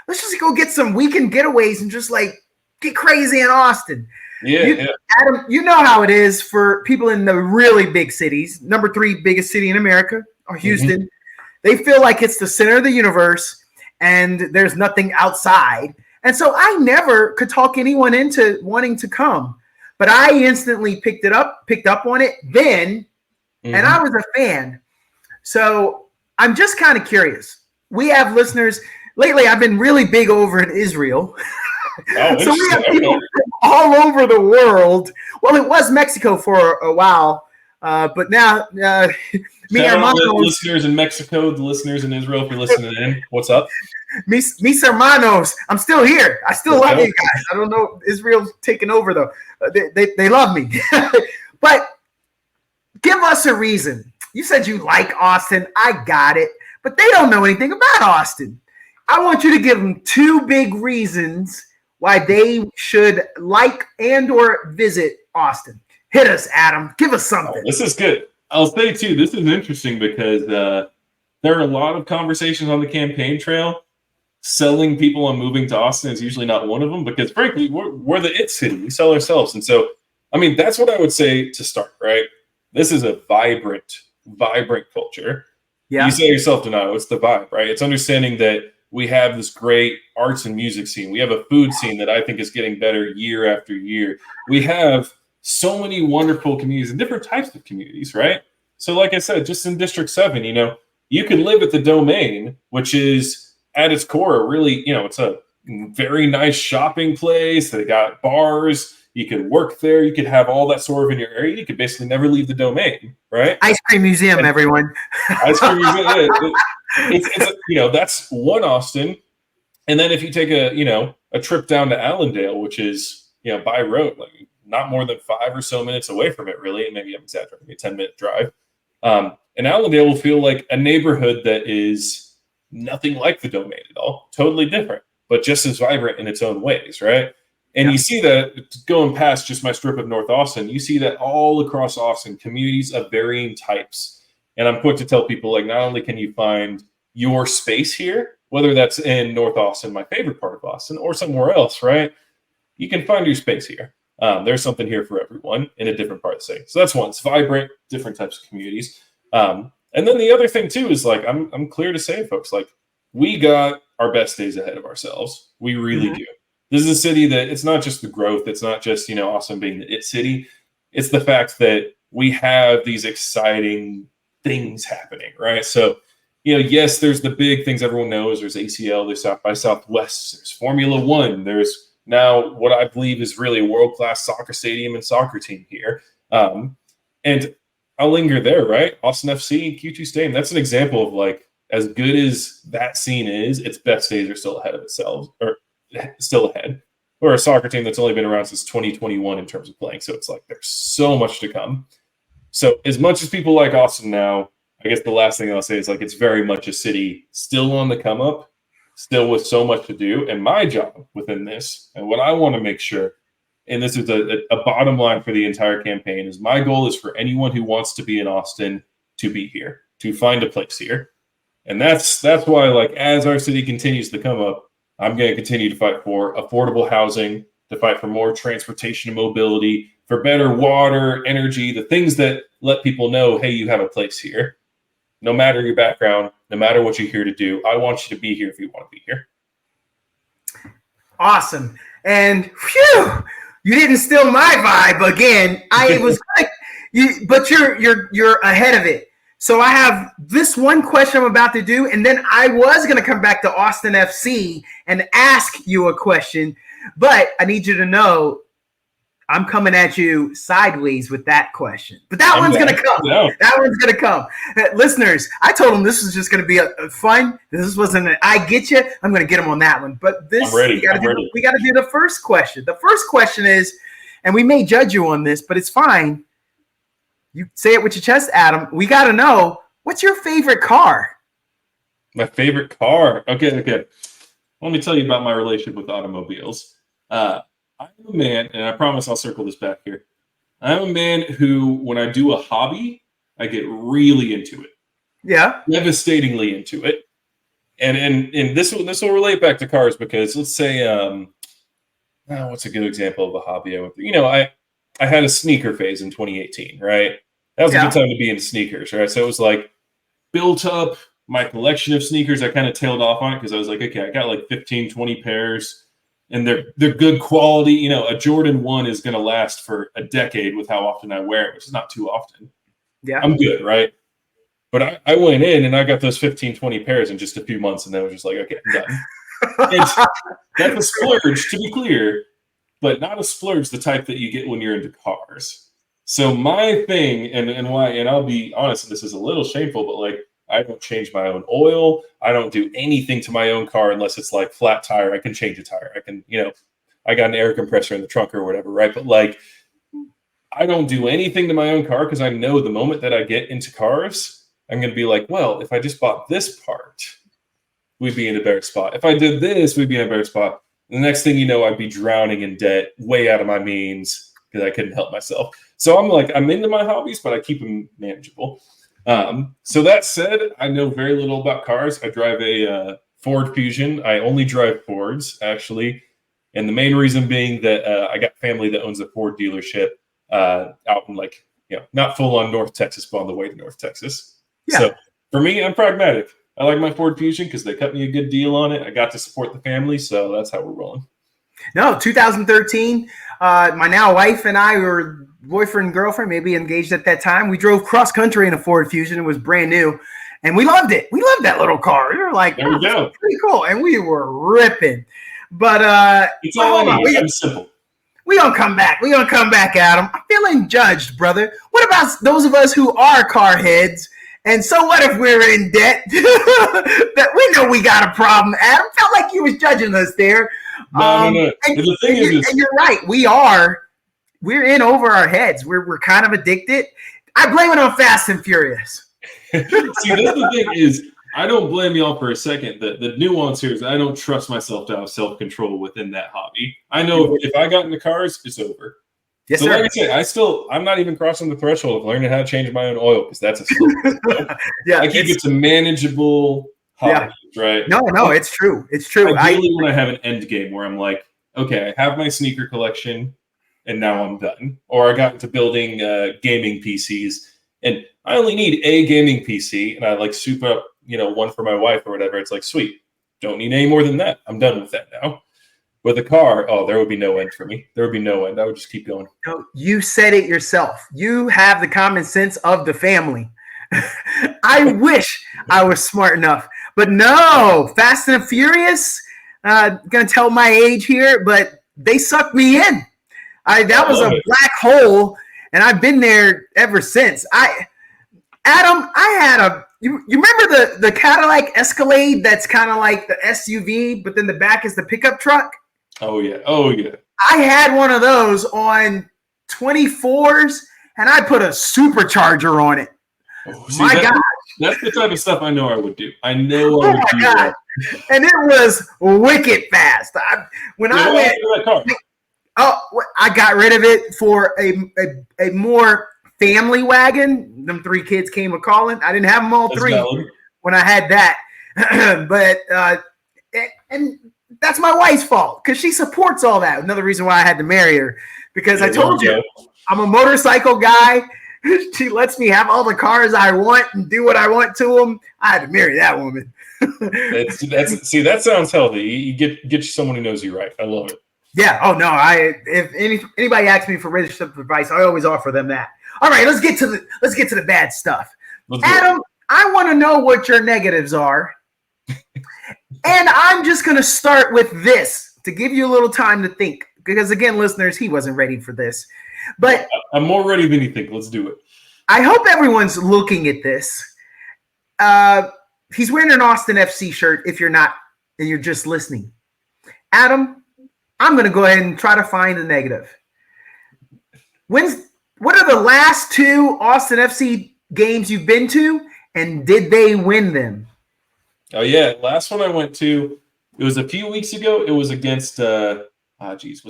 Let's just go get some weekend getaways and just like get crazy in Austin. Yeah. Adam, you know how it is for people in the really big cities. Number 3 biggest city in America, or Houston. They feel like it's the center of the universe and there's nothing outside. And so I never could talk anyone into wanting to come, but I instantly picked up on it then, and I was a fan. So I'm just kind of curious. We have listeners. Lately, I've been really big over in Israel. So we have people all over the world. Well, it was Mexico for a while, but now me listeners in Mexico, the listeners in Israel, if you're listening in, what's up? Mis hermanos, I'm still here. I still love you guys. I don't know, Israel's taking over though. They love me. But give us a reason. You said you like Austin. I got it, but they don't know anything about Austin. I want you to give them 2 big reasons why they should like and or visit Austin. Hit us, Adam. Give us something. Oh, this is good. I'll say, too, this is interesting because there are a lot of conversations on the campaign trail. Selling people on moving to Austin is usually not one of them because, frankly, we're the it city. We sell ourselves. And so, I mean, that's what I would say to start, right? This is a vibrant culture. Yeah. You say yourself, Donato, it's the vibe, right? It's understanding that we have this great arts and music scene. We have a food scene that I think is getting better year after year. We have so many wonderful communities and different types of communities, right? So like I said, just in District 7, you can live at the Domain, which is at its core really, it's a very nice shopping place. They got bars. You could work there. You could have all that sort of in your area. You could basically never leave the Domain, right? Ice cream museum, everyone. Ice cream museum. It's that's one Austin. And then if you take a trip down to Allendale, which is, by road, like not more than 5 or so minutes away from it, really. And maybe I'm exaggerating, maybe a 10-minute drive. And Allendale will feel like a neighborhood that is nothing like the Domain at all. Totally different, but just as vibrant in its own ways, right? And you see that going past just my strip of North Austin, you see that all across Austin, communities of varying types. And I'm quick to tell people, like, not only can you find your space here, whether that's in North Austin, my favorite part of Austin, or somewhere else, right? You can find your space here. There's something here for everyone in a different part of the city. So that's one. It's vibrant, different types of communities. And then the other thing, too, is, like, I'm clear to say, folks, like, we got our best days ahead of ourselves. We really do. This is a city that it's not just the growth. It's not just, Austin being the it city. It's the fact that we have these exciting things happening, right? So, yes, there's the big things everyone knows. There's ACL, there's South by Southwest, there's Formula One. There's now what I believe is really a world-class soccer stadium and soccer team here. And I'll linger there, right? Austin FC, Q2 Stadium. That's an example of, like, as good as that scene is, its best days are still ahead of itself, or still ahead. Or a soccer team that's only been around since 2021 in terms of playing. So it's like there's so much to come. So as much as people like Austin now, I guess the last thing I'll say is, like, it's very much a city still on the come up, still with so much to do. And my job within this, and what I want to make sure, and this is a bottom line for the entire campaign, is my goal is for anyone who wants to be in Austin to be here, to find a place here. And that's why, like, as our city continues to come up, I'm going to continue to fight for affordable housing to fight for more transportation and mobility, for better water, energy, the things that let people know, hey, you have a place here. No matter your background, no matter what you're here to do, I want you to be here if you want to be here. Awesome. And phew, you didn't steal my vibe again. I was like, but you're ahead of it. So I have this one question I'm about to do, and then I was going to come back to Austin FC and ask you a question, but I need you to know I'm coming at you sideways with that question. But that one's going to come. No. That one's going to come. Listeners, I told them this was just going to be a fun. This wasn't an I get you. I'm going to get them on that one. But this, I'm ready. we got to do the first question. The first question is, and we may judge you on this, but it's fine. You say it with your chest, Adam. We got to know, what's your favorite car? My favorite car? Okay. Let me tell you about my relationship with automobiles. I'm a man, and I promise I'll circle this back here. I'm a man who, when I do a hobby, I get really into it. Yeah. Devastatingly into it. And this will relate back to cars because let's say, what's a good example of a hobby I went through? I had a sneaker phase in 2018, right? That was a good time to be into sneakers, right? So it was like built up my collection of sneakers. I kind of tailed off on it because I was like, okay, I got like 15, 20 pairs. And they're good quality. A Jordan 1 is going to last for a decade with how often I wear it, which is not too often. Yeah. I'm good, right? But I went in and I got those 15, 20 pairs in just a few months, and then I was just like, okay, I'm done. That's a splurge, to be clear, but not a splurge the type that you get when you're into cars. So my thing, and why, and I'll be honest, and this is a little shameful, but like, I don't change my own oil. I don't do anything to my own car unless it's like flat tire. I can change a tire. I can, I got an air compressor in the trunk or whatever, right? But like, I don't do anything to my own car because I know the moment that I get into cars, I'm going to be like, well, if I just bought this part, we'd be in a better spot. If I did this, we'd be in a better spot. And the next thing you know, I'd be drowning in debt, way out of my means because I couldn't help myself. So I'm into my hobbies, but I keep them manageable. So that said, I know very little about cars. I drive a Ford Fusion. I only drive Fords, actually. And the main reason being that I got family that owns a Ford dealership out in not full on North Texas, but on the way to North Texas. Yeah. So for me, I'm pragmatic. I like my Ford Fusion because they cut me a good deal on it. I got to support the family, so that's how we're rolling. No, 2013, my now wife and I were boyfriend and girlfriend, maybe engaged at that time. We drove cross country in a Ford Fusion. It was brand new, and we loved it. We loved that little car. We were like, there we go. Pretty cool, and we were ripping. But it's all I'm simple. We gonna come back. We gonna come back, Adam. I'm feeling judged, brother. What about those of us who are car heads? And so what if we're in debt? That we know we got a problem, Adam. Felt like you was judging us there. No. And the thing is, and you're right. We're in over our heads. We're kind of addicted. I blame it on Fast and Furious. See, that's the thing is, I don't blame y'all for a second. The nuance here is I don't trust myself to have self-control within that hobby. I know if I got into cars, it's over. Yes, so sir. like I said, I'm not even crossing the threshold of learning how to change my own oil because that's a skill. Yeah, I keep it to manageable hobbies, right? No, it's true. It's true. Ideally, when I have an end game where I'm like, okay, I have my sneaker collection, and now I'm done. Or I got into building gaming PCs, and I only need a gaming PC, and I like soup up, one for my wife or whatever. It's like, sweet, don't need any more than that. I'm done with that now. With a car, there would be no end for me. There would be no end. I would just keep going. No, you said it yourself. You have the common sense of the family. I wish I was smart enough. But no, Fast and Furious, going to tell my age here, but they sucked me in. That was a black hole, and I've been there ever since. Adam, I had you remember the Cadillac Escalade that's kind of like the SUV, but then the back is the pickup truck? Oh, yeah. I had one of those on 24s, and I put a supercharger on it. My gosh. That's the type of stuff I know I would do. I know I would do that. And it was wicked fast. I got rid of it for a more family wagon. Them three kids came a calling. I didn't have them all three when I had that. But and that's my wife's fault because she supports all that. Another reason why I had to marry her because I told you I'm a motorcycle guy. She lets me have all the cars I want and do what I want to them. I had to marry that woman. That sounds healthy. You get you someone who knows you right. I love it. Yeah. Oh no. If anybody asks me for relationship advice, I always offer them that. All right. Let's get to the bad stuff. Adam, I want to know what your negatives are, and I'm just going to start with this to give you a little time to think. Because again, listeners, he wasn't ready for this. But I'm more ready than you think. Let's do it. I hope everyone's looking at this. He's wearing an Austin FC shirt. If you're not, and you're just listening, Adam, I'm going to go ahead and try to find a negative. What are the last 2 Austin FC games you've been to, and did they win them? Oh yeah, last one I went to, it was a few weeks ago. It was against was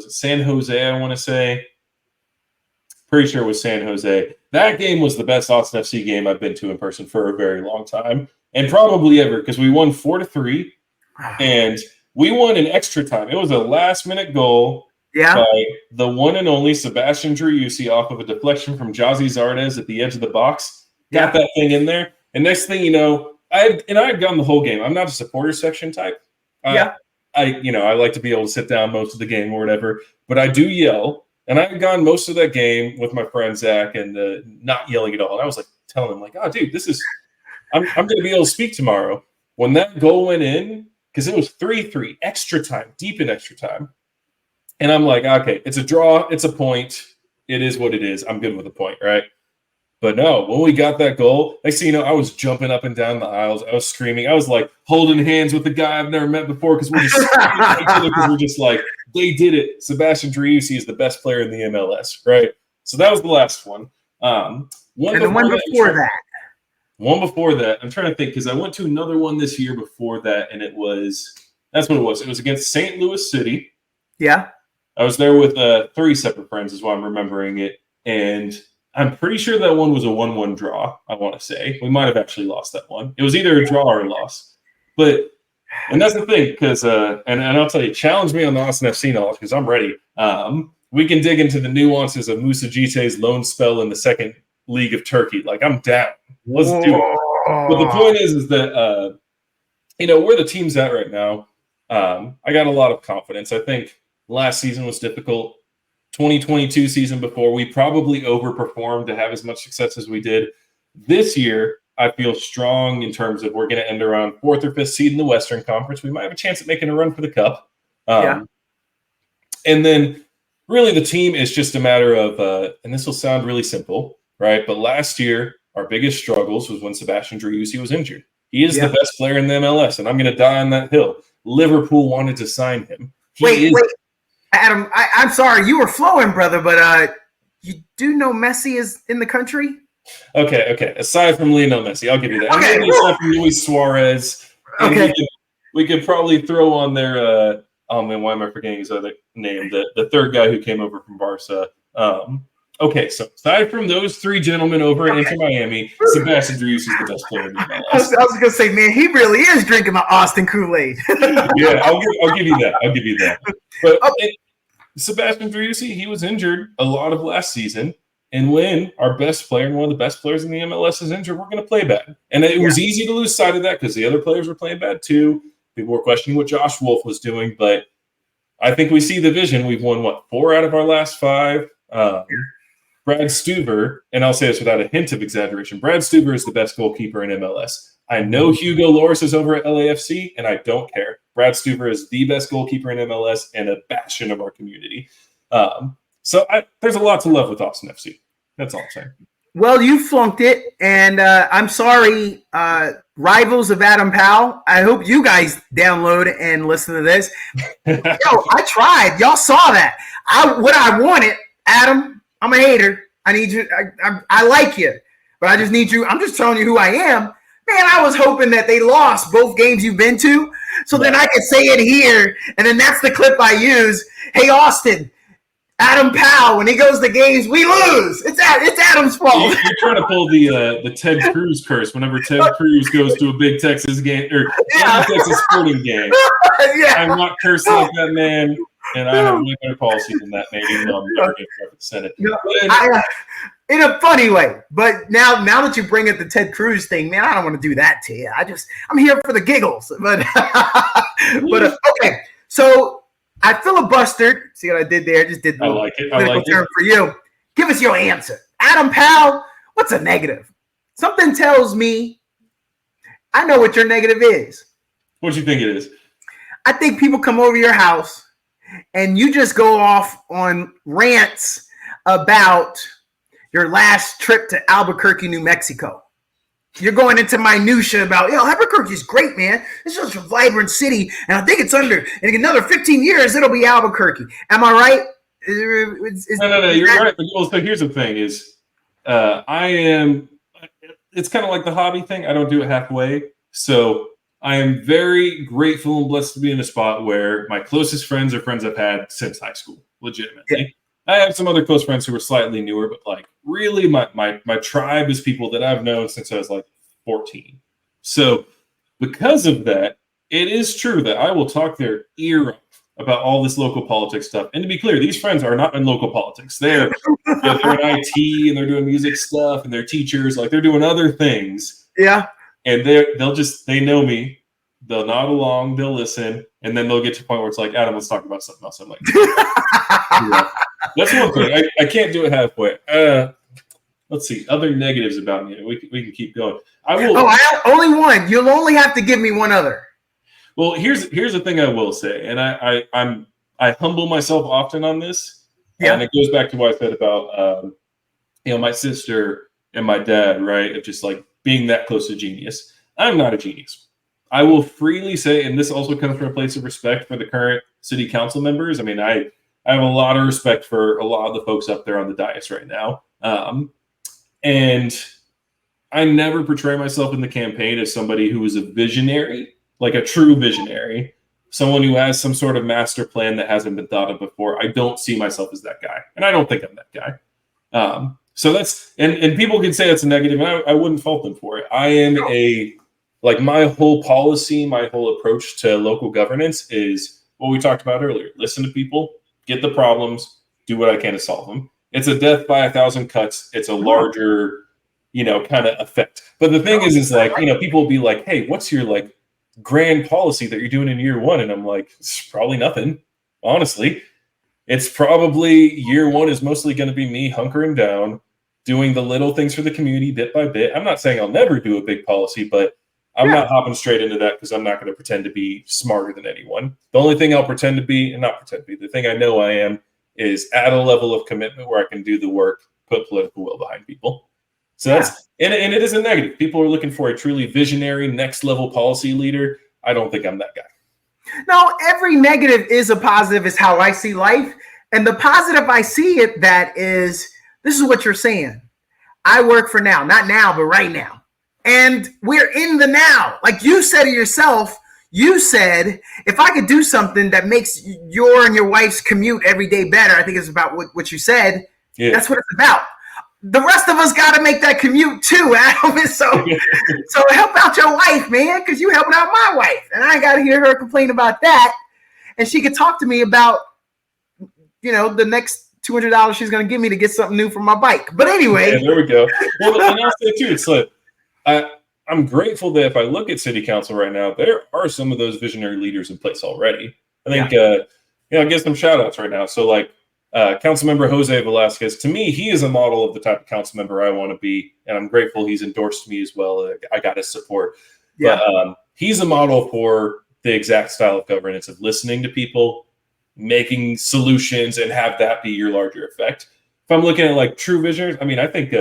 it San Jose? I want to say. Pretty sure it was San Jose. That game was the best Austin FC game I've been to in person for a very long time, and probably ever, because we won 4-3, and we won in extra time. It was a last-minute goal by the one and only Sebastian Driussi off of a deflection from Jazzy Zardes at the edge of the box. Got that thing in there, and next thing you know, I had gone the whole game. I'm not a supporter section type. I like to be able to sit down most of the game or whatever, but I do yell. And I had gone most of that game with my friend Zach and not yelling at all. And I was like telling him, like, oh, dude, I'm going to be able to speak tomorrow. When that goal went in, because it was 3-3, extra time, deep in extra time. And I'm like, okay, it's a draw. It's a point. It is what it is. I'm good with a point, right? But no, when we got that goal, next thing you know, I was jumping up and down the aisles. I was screaming. I was like holding hands with the guy I've never met before because we're just screaming at each other because we're just like, they did it. Sebastian Driussi is the best player in the MLS, right? So that was the last one. One before that, I'm trying to think because I went to another one this year before that, and that's what it was. It was against St. Louis City. Yeah. I was there with 3 separate friends is why I'm remembering it. And I'm pretty sure that one was a 1-1 draw, I want to say. We might have actually lost that one. It was either a draw or a loss. And that's the thing, because, and I'll tell you, challenge me on the Austin FC knowledge, because I'm ready. We can dig into the nuances of Musa Jite's loan spell in the second league of Turkey. Like, I'm down. Let's do it. But the point is that, where the team's at right now, I got a lot of confidence. I think last season was difficult. 2022 season before, we probably overperformed to have as much success as we did. This year, I feel strong in terms of we're going to end around 4th or 5th seed in the Western Conference. We might have a chance at making a run for the Cup. And then really the team is just a matter of, and this will sound really simple, right? But last year, our biggest struggles was when Sebastian Driussi was injured. He is the best player in the MLS, and I'm going to die on that hill. Liverpool wanted to sign him. Wait. Adam, I'm sorry, you were flowing, brother, but you do know Messi is in the country? Okay. Aside from Lionel Messi, I'll give you that. Okay. Aside from Luis Suarez, we could probably throw on there. Why am I forgetting his other name? The third guy who came over from Barca. So aside from those 3 gentlemen over at Inter Miami, Sebastian Driussi is the best player in the MLS. I was going to say, man, he really is drinking my Austin Kool-Aid. Yeah, I'll give you that. But Sebastian Driussi, he was injured a lot of last season. And when our best player and one of the best players in the MLS is injured, we're going to play bad. And it was easy to lose sight of that because the other players were playing bad too. People were questioning what Josh Wolf was doing. But I think we see the vision. We've won, 4 out of our last 5. Brad Stuver, and I'll say this without a hint of exaggeration, Brad Stuver is the best goalkeeper in MLS. I know Hugo Lloris is over at LAFC, and I don't care. Brad Stuver is the best goalkeeper in MLS and a bastion of our community. So there's a lot to love with Austin FC. That's all I'm saying. Well, you flunked it, and I'm sorry, rivals of Adam Powell. I hope you guys download and listen to this. I tried. Y'all saw that. What I wanted, Adam, I'm a hater. I need you. I like you, but I just need you. I'm just telling you who I am. Man, I was hoping that they lost both games you've been to, so then I could say it here, and then that's the clip I use. Hey, Austin, Adam Powell, when he goes to games, we lose. It's Adam's fault. You're trying to pull the Ted Cruz curse whenever Ted Cruz goes to a big Texas game or Texas sporting game. Yeah. I'm not cursed like that man, and I have way better policy than that man, even though I'm never going to represent it. In a funny way. But now that you bring up the Ted Cruz thing, man, I don't want to do that to you. I'm here for the giggles. But okay. So I filibustered. See what I did there? Just did the political term for you. Give us your answer. Adam Powell, what's a negative? Something tells me I know what your negative is. What do you think it is? I think people come over your house and you just go off on rants about your last trip to Albuquerque, New Mexico. You're going into minutia about, Albuquerque is great, man. It's just a vibrant city, and I think it's in another 15 years, it'll be Albuquerque. Am I right? No, you're right. Well, so here's the thing is, it's kind of like the hobby thing. I don't do it halfway. So I am very grateful and blessed to be in a spot where my closest friends are friends I've had since high school, legitimately. Yeah. I have some other close friends who are slightly newer, but like really my tribe is people that I've known since I was like 14. So because of that, it is true that I will talk their ear off about all this local politics stuff. And to be clear, these friends are not in local politics. They're in IT and they're doing music stuff and they're teachers, like they're doing other things. Yeah. And they know me. They'll nod along, they'll listen, and then they'll get to the point where it's like, Adam, let's talk about something else. I'm like, yeah. That's one thing. I can't do it halfway. Let's see. Other negatives about me. We can keep going. Only one. You'll only have to give me one other. Well, here's the thing I will say, and I humble myself often on this. Yeah. And it goes back to what I said about my sister and my dad, right? Of just like being that close to genius. I'm not a genius. I will freely say, and this also comes from a place of respect for the current city council members. I mean, I have a lot of respect for a lot of the folks up there on the dais right now. And I never portray myself in the campaign as somebody who is a visionary, like a true visionary, someone who has some sort of master plan that hasn't been thought of before. I don't see myself as that guy. And I don't think I'm that guy. So that's, and people can say it's a negative, and I wouldn't fault them for it. I am my whole policy, my whole approach to local governance is what we talked about earlier. Listen to people, get the problems, do what I can to solve them. It's a death by 1,000 cuts. It's a larger, kind of effect. But the thing is like, people will be like, hey, what's your like grand policy that you're doing in year one? And I'm like, it's probably nothing, honestly. It's probably year one is mostly going to be me hunkering down, doing the little things for the community bit by bit. I'm not saying I'll never do a big policy, but I'm not hopping straight into that because I'm not going to pretend to be smarter than anyone. The only thing I'll pretend to be, and not pretend to be, the thing I know I am is at a level of commitment where I can do the work, put political will behind people. So that's, and it isn't negative. People are looking for a truly visionary, next level policy leader. I don't think I'm that guy. No, every negative is a positive is how I see life. And the positive I see it that is, this is what you're saying. I work for now, not now, but right now. And we're in the now. Like you said to yourself, you said, if I could do something that makes your and your wife's commute every day better, I think it's about what you said. Yeah. That's what it's about. The rest of us got to make that commute too, Adam. So help out your wife, man, because you helping out my wife. And I got to hear her complain about that. And she could talk to me about, the next $200 she's going to give me to get something new for my bike. But anyway. Yeah, there we go. Well, and I'll say too, it's like, I'm grateful that if I look at city council right now, there are some of those visionary leaders in place already. I think, I'll give some shout outs right now. So like Councilmember Jose Velasquez, to me, he is a model of the type of council member I want to be. And I'm grateful he's endorsed me as well. I got his support. Yeah. But he's a model for the exact style of governance of listening to people, making solutions, and have that be your larger effect. If I'm looking at like true visionaries, I mean, I think,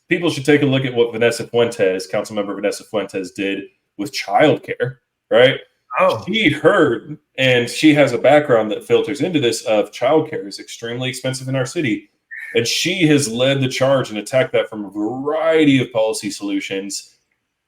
people should take a look at what Councilmember Vanessa Fuentes did with childcare, right? Oh. She heard, and she has a background that filters into this of childcare is extremely expensive in our city. And she has led the charge and attacked that from a variety of policy solutions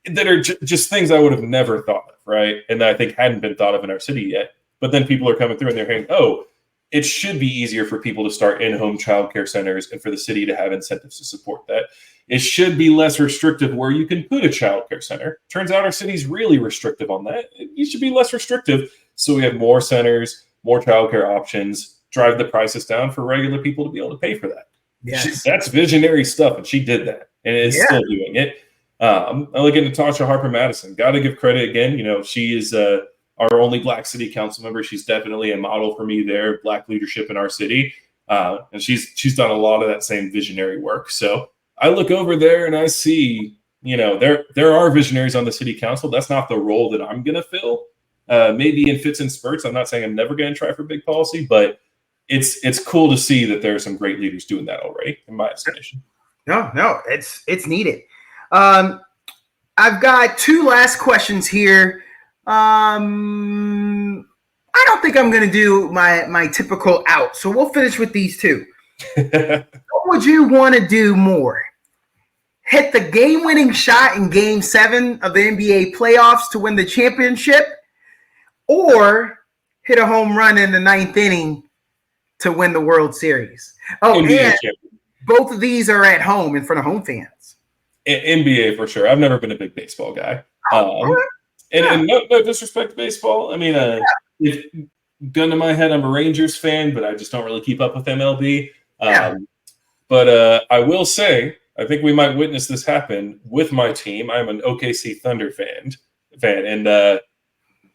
that are just things I would have never thought of, right? And that I think hadn't been thought of in our city yet. But then people are coming through and they're saying, oh, it should be easier for people to start in-home childcare centers and for the city to have incentives to support that. It should be less restrictive where you can put a childcare center. Turns out our city's really restrictive on that. You should be less restrictive so we have more centers, more childcare options, drive the prices down for regular people to be able to pay for that. Yes. That's visionary stuff, and she did that, and is still doing it. I look at Natasha Harper Madison. Got to give credit again. She is our only Black city council member. She's definitely a model for me there, Black leadership in our city. And she's done a lot of that same visionary work. So I look over there and I see, there are visionaries on the city council. That's not the role that I'm going to fill. Maybe in fits and spurts. I'm not saying I'm never going to try for big policy, but it's cool to see that there are some great leaders doing that already, in my estimation. No, it's needed. I've got two last questions here. I don't think I'm going to do my typical out, so we'll finish with these two. What would you want to do more? Hit the game-winning shot in Game 7 of the NBA playoffs to win the championship, or hit a home run in the 9th inning to win the World Series? Oh, NBA and both of these are at home in front of home fans. NBA for sure. I've never been a big baseball guy. And no disrespect to baseball. I mean, if gun to my head, I'm a Rangers fan, but I just don't really keep up with MLB. But I will say, I think we might witness this happen with my team. I'm an OKC Thunder fan, and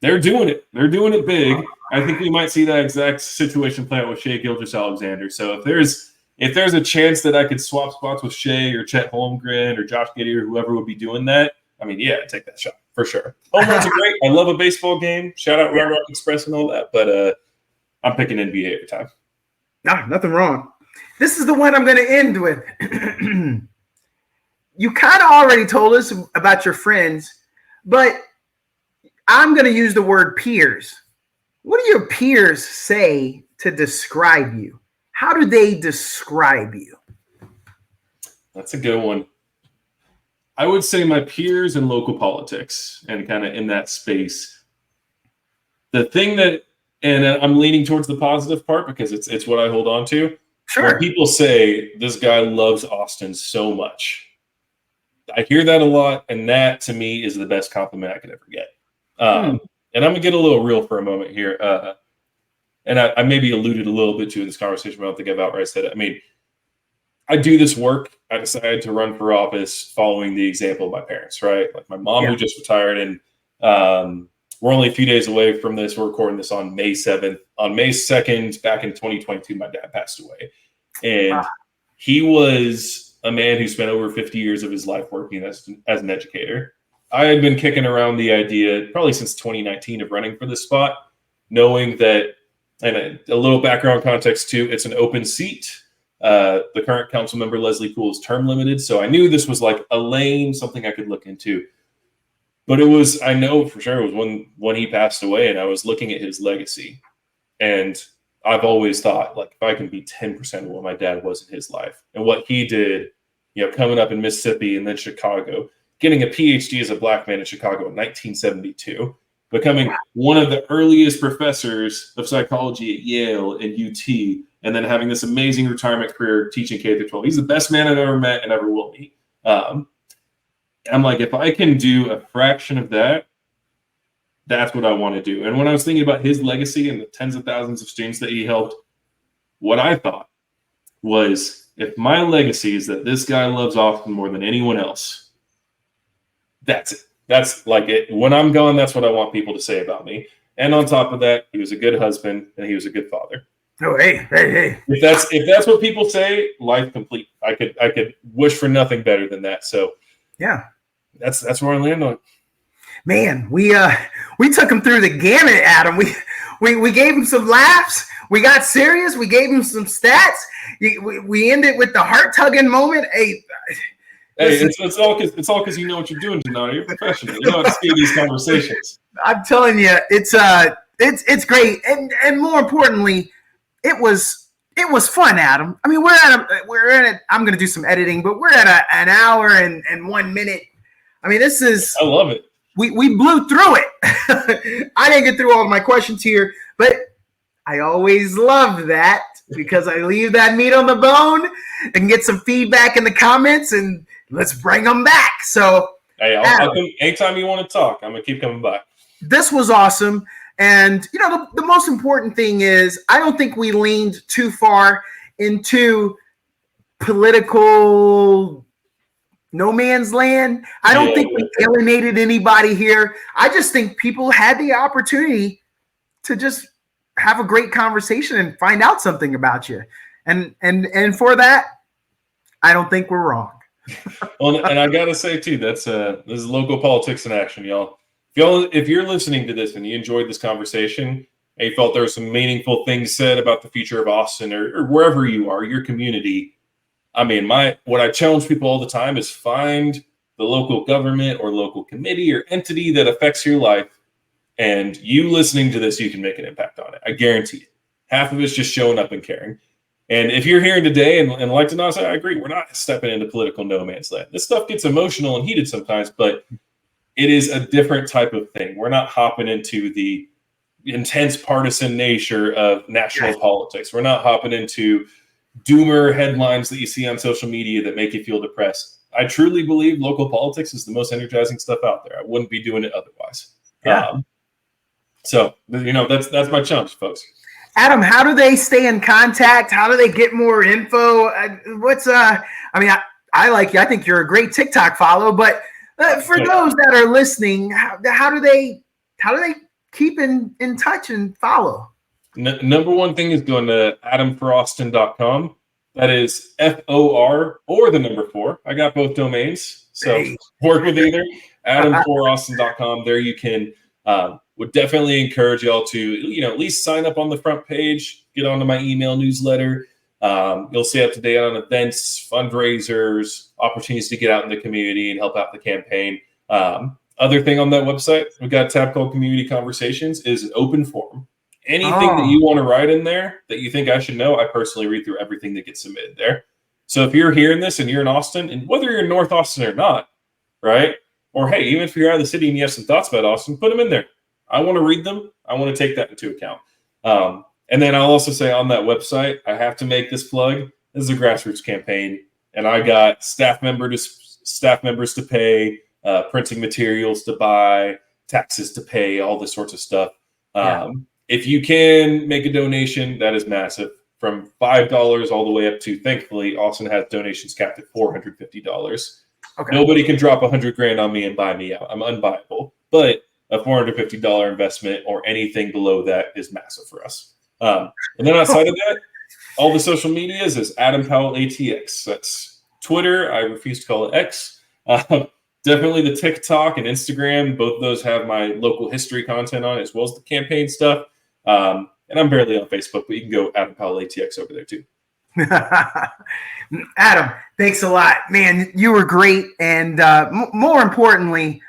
they're doing it. They're doing it big. I think we might see that exact situation play out with Shai Gilgeous-Alexander. So if there's a chance that I could swap spots with Shai or Chet Holmgren or Josh Giddey or whoever would be doing that, I mean, yeah, I'd take that shot for sure. Home runs are great. I love a baseball game. Shout out Red Rock Express and all that, but I'm picking NBA every time. No, nothing wrong. This is the one I'm going to end with. You kind of already told us about your friends, but I'm going to use the word peers. What do your peers say to describe you? How do they describe you? That's a good one. I would say my peers in local politics and kind of in that space. The thing that, and I'm leaning towards the positive part because it's what I hold on to. Sure. When people say this guy loves Austin so much, I hear that a lot, and that to me is the best compliment I could ever get. And I'm gonna get a little real for a moment here. And I maybe alluded a little bit to in this conversation, but I don't think I've outright said it. I mean, I do this work. I decided to run for office following the example of my parents, right? Like my mom who just retired, and we're only a few days away from this. We're recording this on May 7th. On May 2nd, back in 2022, my dad passed away. And he was a man who spent over 50 years of his life working as an educator. I had been kicking around the idea probably since 2019 of running for this spot, knowing that, and a little background context too, it's an open seat. The current council member, Leslie Poole, is term limited. So I knew this was like a lane, something I could look into. But it was, I know for sure it was when he passed away, and I was looking at his legacy. And I've always thought, like, if I can be 10% of what my dad was in his life and what he did, coming up in Mississippi and then Chicago, getting a PhD as a black man in Chicago in 1972, becoming one of the earliest professors of psychology at Yale and UT, and then having this amazing retirement career teaching K through 12. He's the best man I've ever met and ever will meet. I'm like, if I can do a fraction of that, that's what I want to do. And when I was thinking about his legacy and the tens of thousands of students that he helped, what I thought was, if my legacy is that this guy loves Austin more than anyone else, that's it. That's like it. When I'm gone, that's what I want people to say about me. And on top of that, he was a good husband and he was a good father. Oh, hey. If that's what people say, life complete. I could wish for nothing better than that. So yeah, that's where I land on. Man, we took him through the gamut, Adam. We gave him some laughs. We got serious. We gave him some stats. We ended with the heart-tugging moment. Hey, it's all because you know what you're doing, Janata. You're a professional. You know how to steer these conversations. I'm telling you, it's great, and more importantly, it was fun, Adam. I mean, we're at I'm going to do some editing, but we're at an hour and 1 minute. I mean, I love it. We blew through it. I didn't get through all of my questions here, but I always love that because I leave that meat on the bone and get some feedback in the comments, and let's bring them back. So, hey, I'll come anytime you want to talk. I'm going to keep coming by. This was awesome. And, the most important thing is I don't think we leaned too far into political no man's land. I don't think we alienated anybody here. I just think people had the opportunity to just have a great conversation and find out something about you. And for that, I don't think we're wrong. Well, and I got to say too, this is local politics in action, y'all. If you're listening to this and you enjoyed this conversation and you felt there were some meaningful things said about the future of Austin or wherever you are, your community, I mean, what I challenge people all the time is find the local government or local committee or entity that affects your life, and you listening to this, you can make an impact on it. I guarantee it. Half of it's just showing up and caring. And if you're hearing today and like to not say, I agree, we're not stepping into political no man's land. This stuff gets emotional and heated sometimes, but it is a different type of thing. We're not hopping into the intense partisan nature of national politics. We're not hopping into doomer headlines that you see on social media that make you feel depressed. I truly believe local politics is the most energizing stuff out there. I wouldn't be doing it otherwise. Yeah. So, that's my challenge, folks. Adam, how do they stay in contact? How do they get more info? I think you're a great TikTok follow, but for those that are listening, how do they keep in touch and follow? Number one thing is going to adamforaustin.com. That is FOR or the number 4. I got both domains, so work with either. adamforaustin.com. There you can would definitely encourage y'all to at least sign up on the front page, get onto my email newsletter. You'll stay up to date on events, fundraisers, opportunities to get out in the community and help out the campaign. Other thing on that website, we've got a tab called Community Conversations. Is an open forum. Anything that you want to write in there that you think I should know, I personally read through everything that gets submitted there. So if you're hearing this and you're in Austin, and whether you're in North Austin or not, right? Or hey, even if you're out of the city and you have some thoughts about Austin, put them in there. I want to read them. I want to take that into account. And then I'll also say on that website, I have to make this plug. This is a grassroots campaign, and I got staff members to pay, printing materials to buy, taxes to pay, all this sorts of stuff. If you can make a donation, that is massive. From $5 all the way up to, thankfully, Austin has donations capped at $450. Okay. Nobody can drop $100,000 on me and buy me out. I'm unbuyable. But a $450 investment or anything below that is massive for us. And then outside of that, all the social medias is Adam Powell ATX. That's Twitter. I refuse to call it X. Definitely the TikTok and Instagram. Both of those have my local history content on it, as well as the campaign stuff. And I'm barely on Facebook, but you can go Adam Powell ATX over there too. Adam, thanks a lot, man. You were great, and more importantly,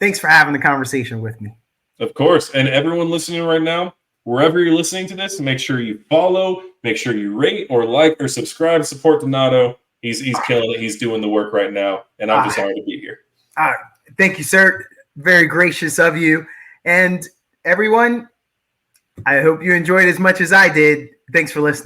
thanks for having the conversation with me. Of course, and everyone listening right now, wherever you're listening to this, make sure you follow, make sure you rate or like or subscribe, support Donato. He's killing it. He's doing the work right now, and I'm just honored to be here. Thank you, sir. Very gracious of you. And everyone, I hope you enjoyed as much as I did. Thanks for listening.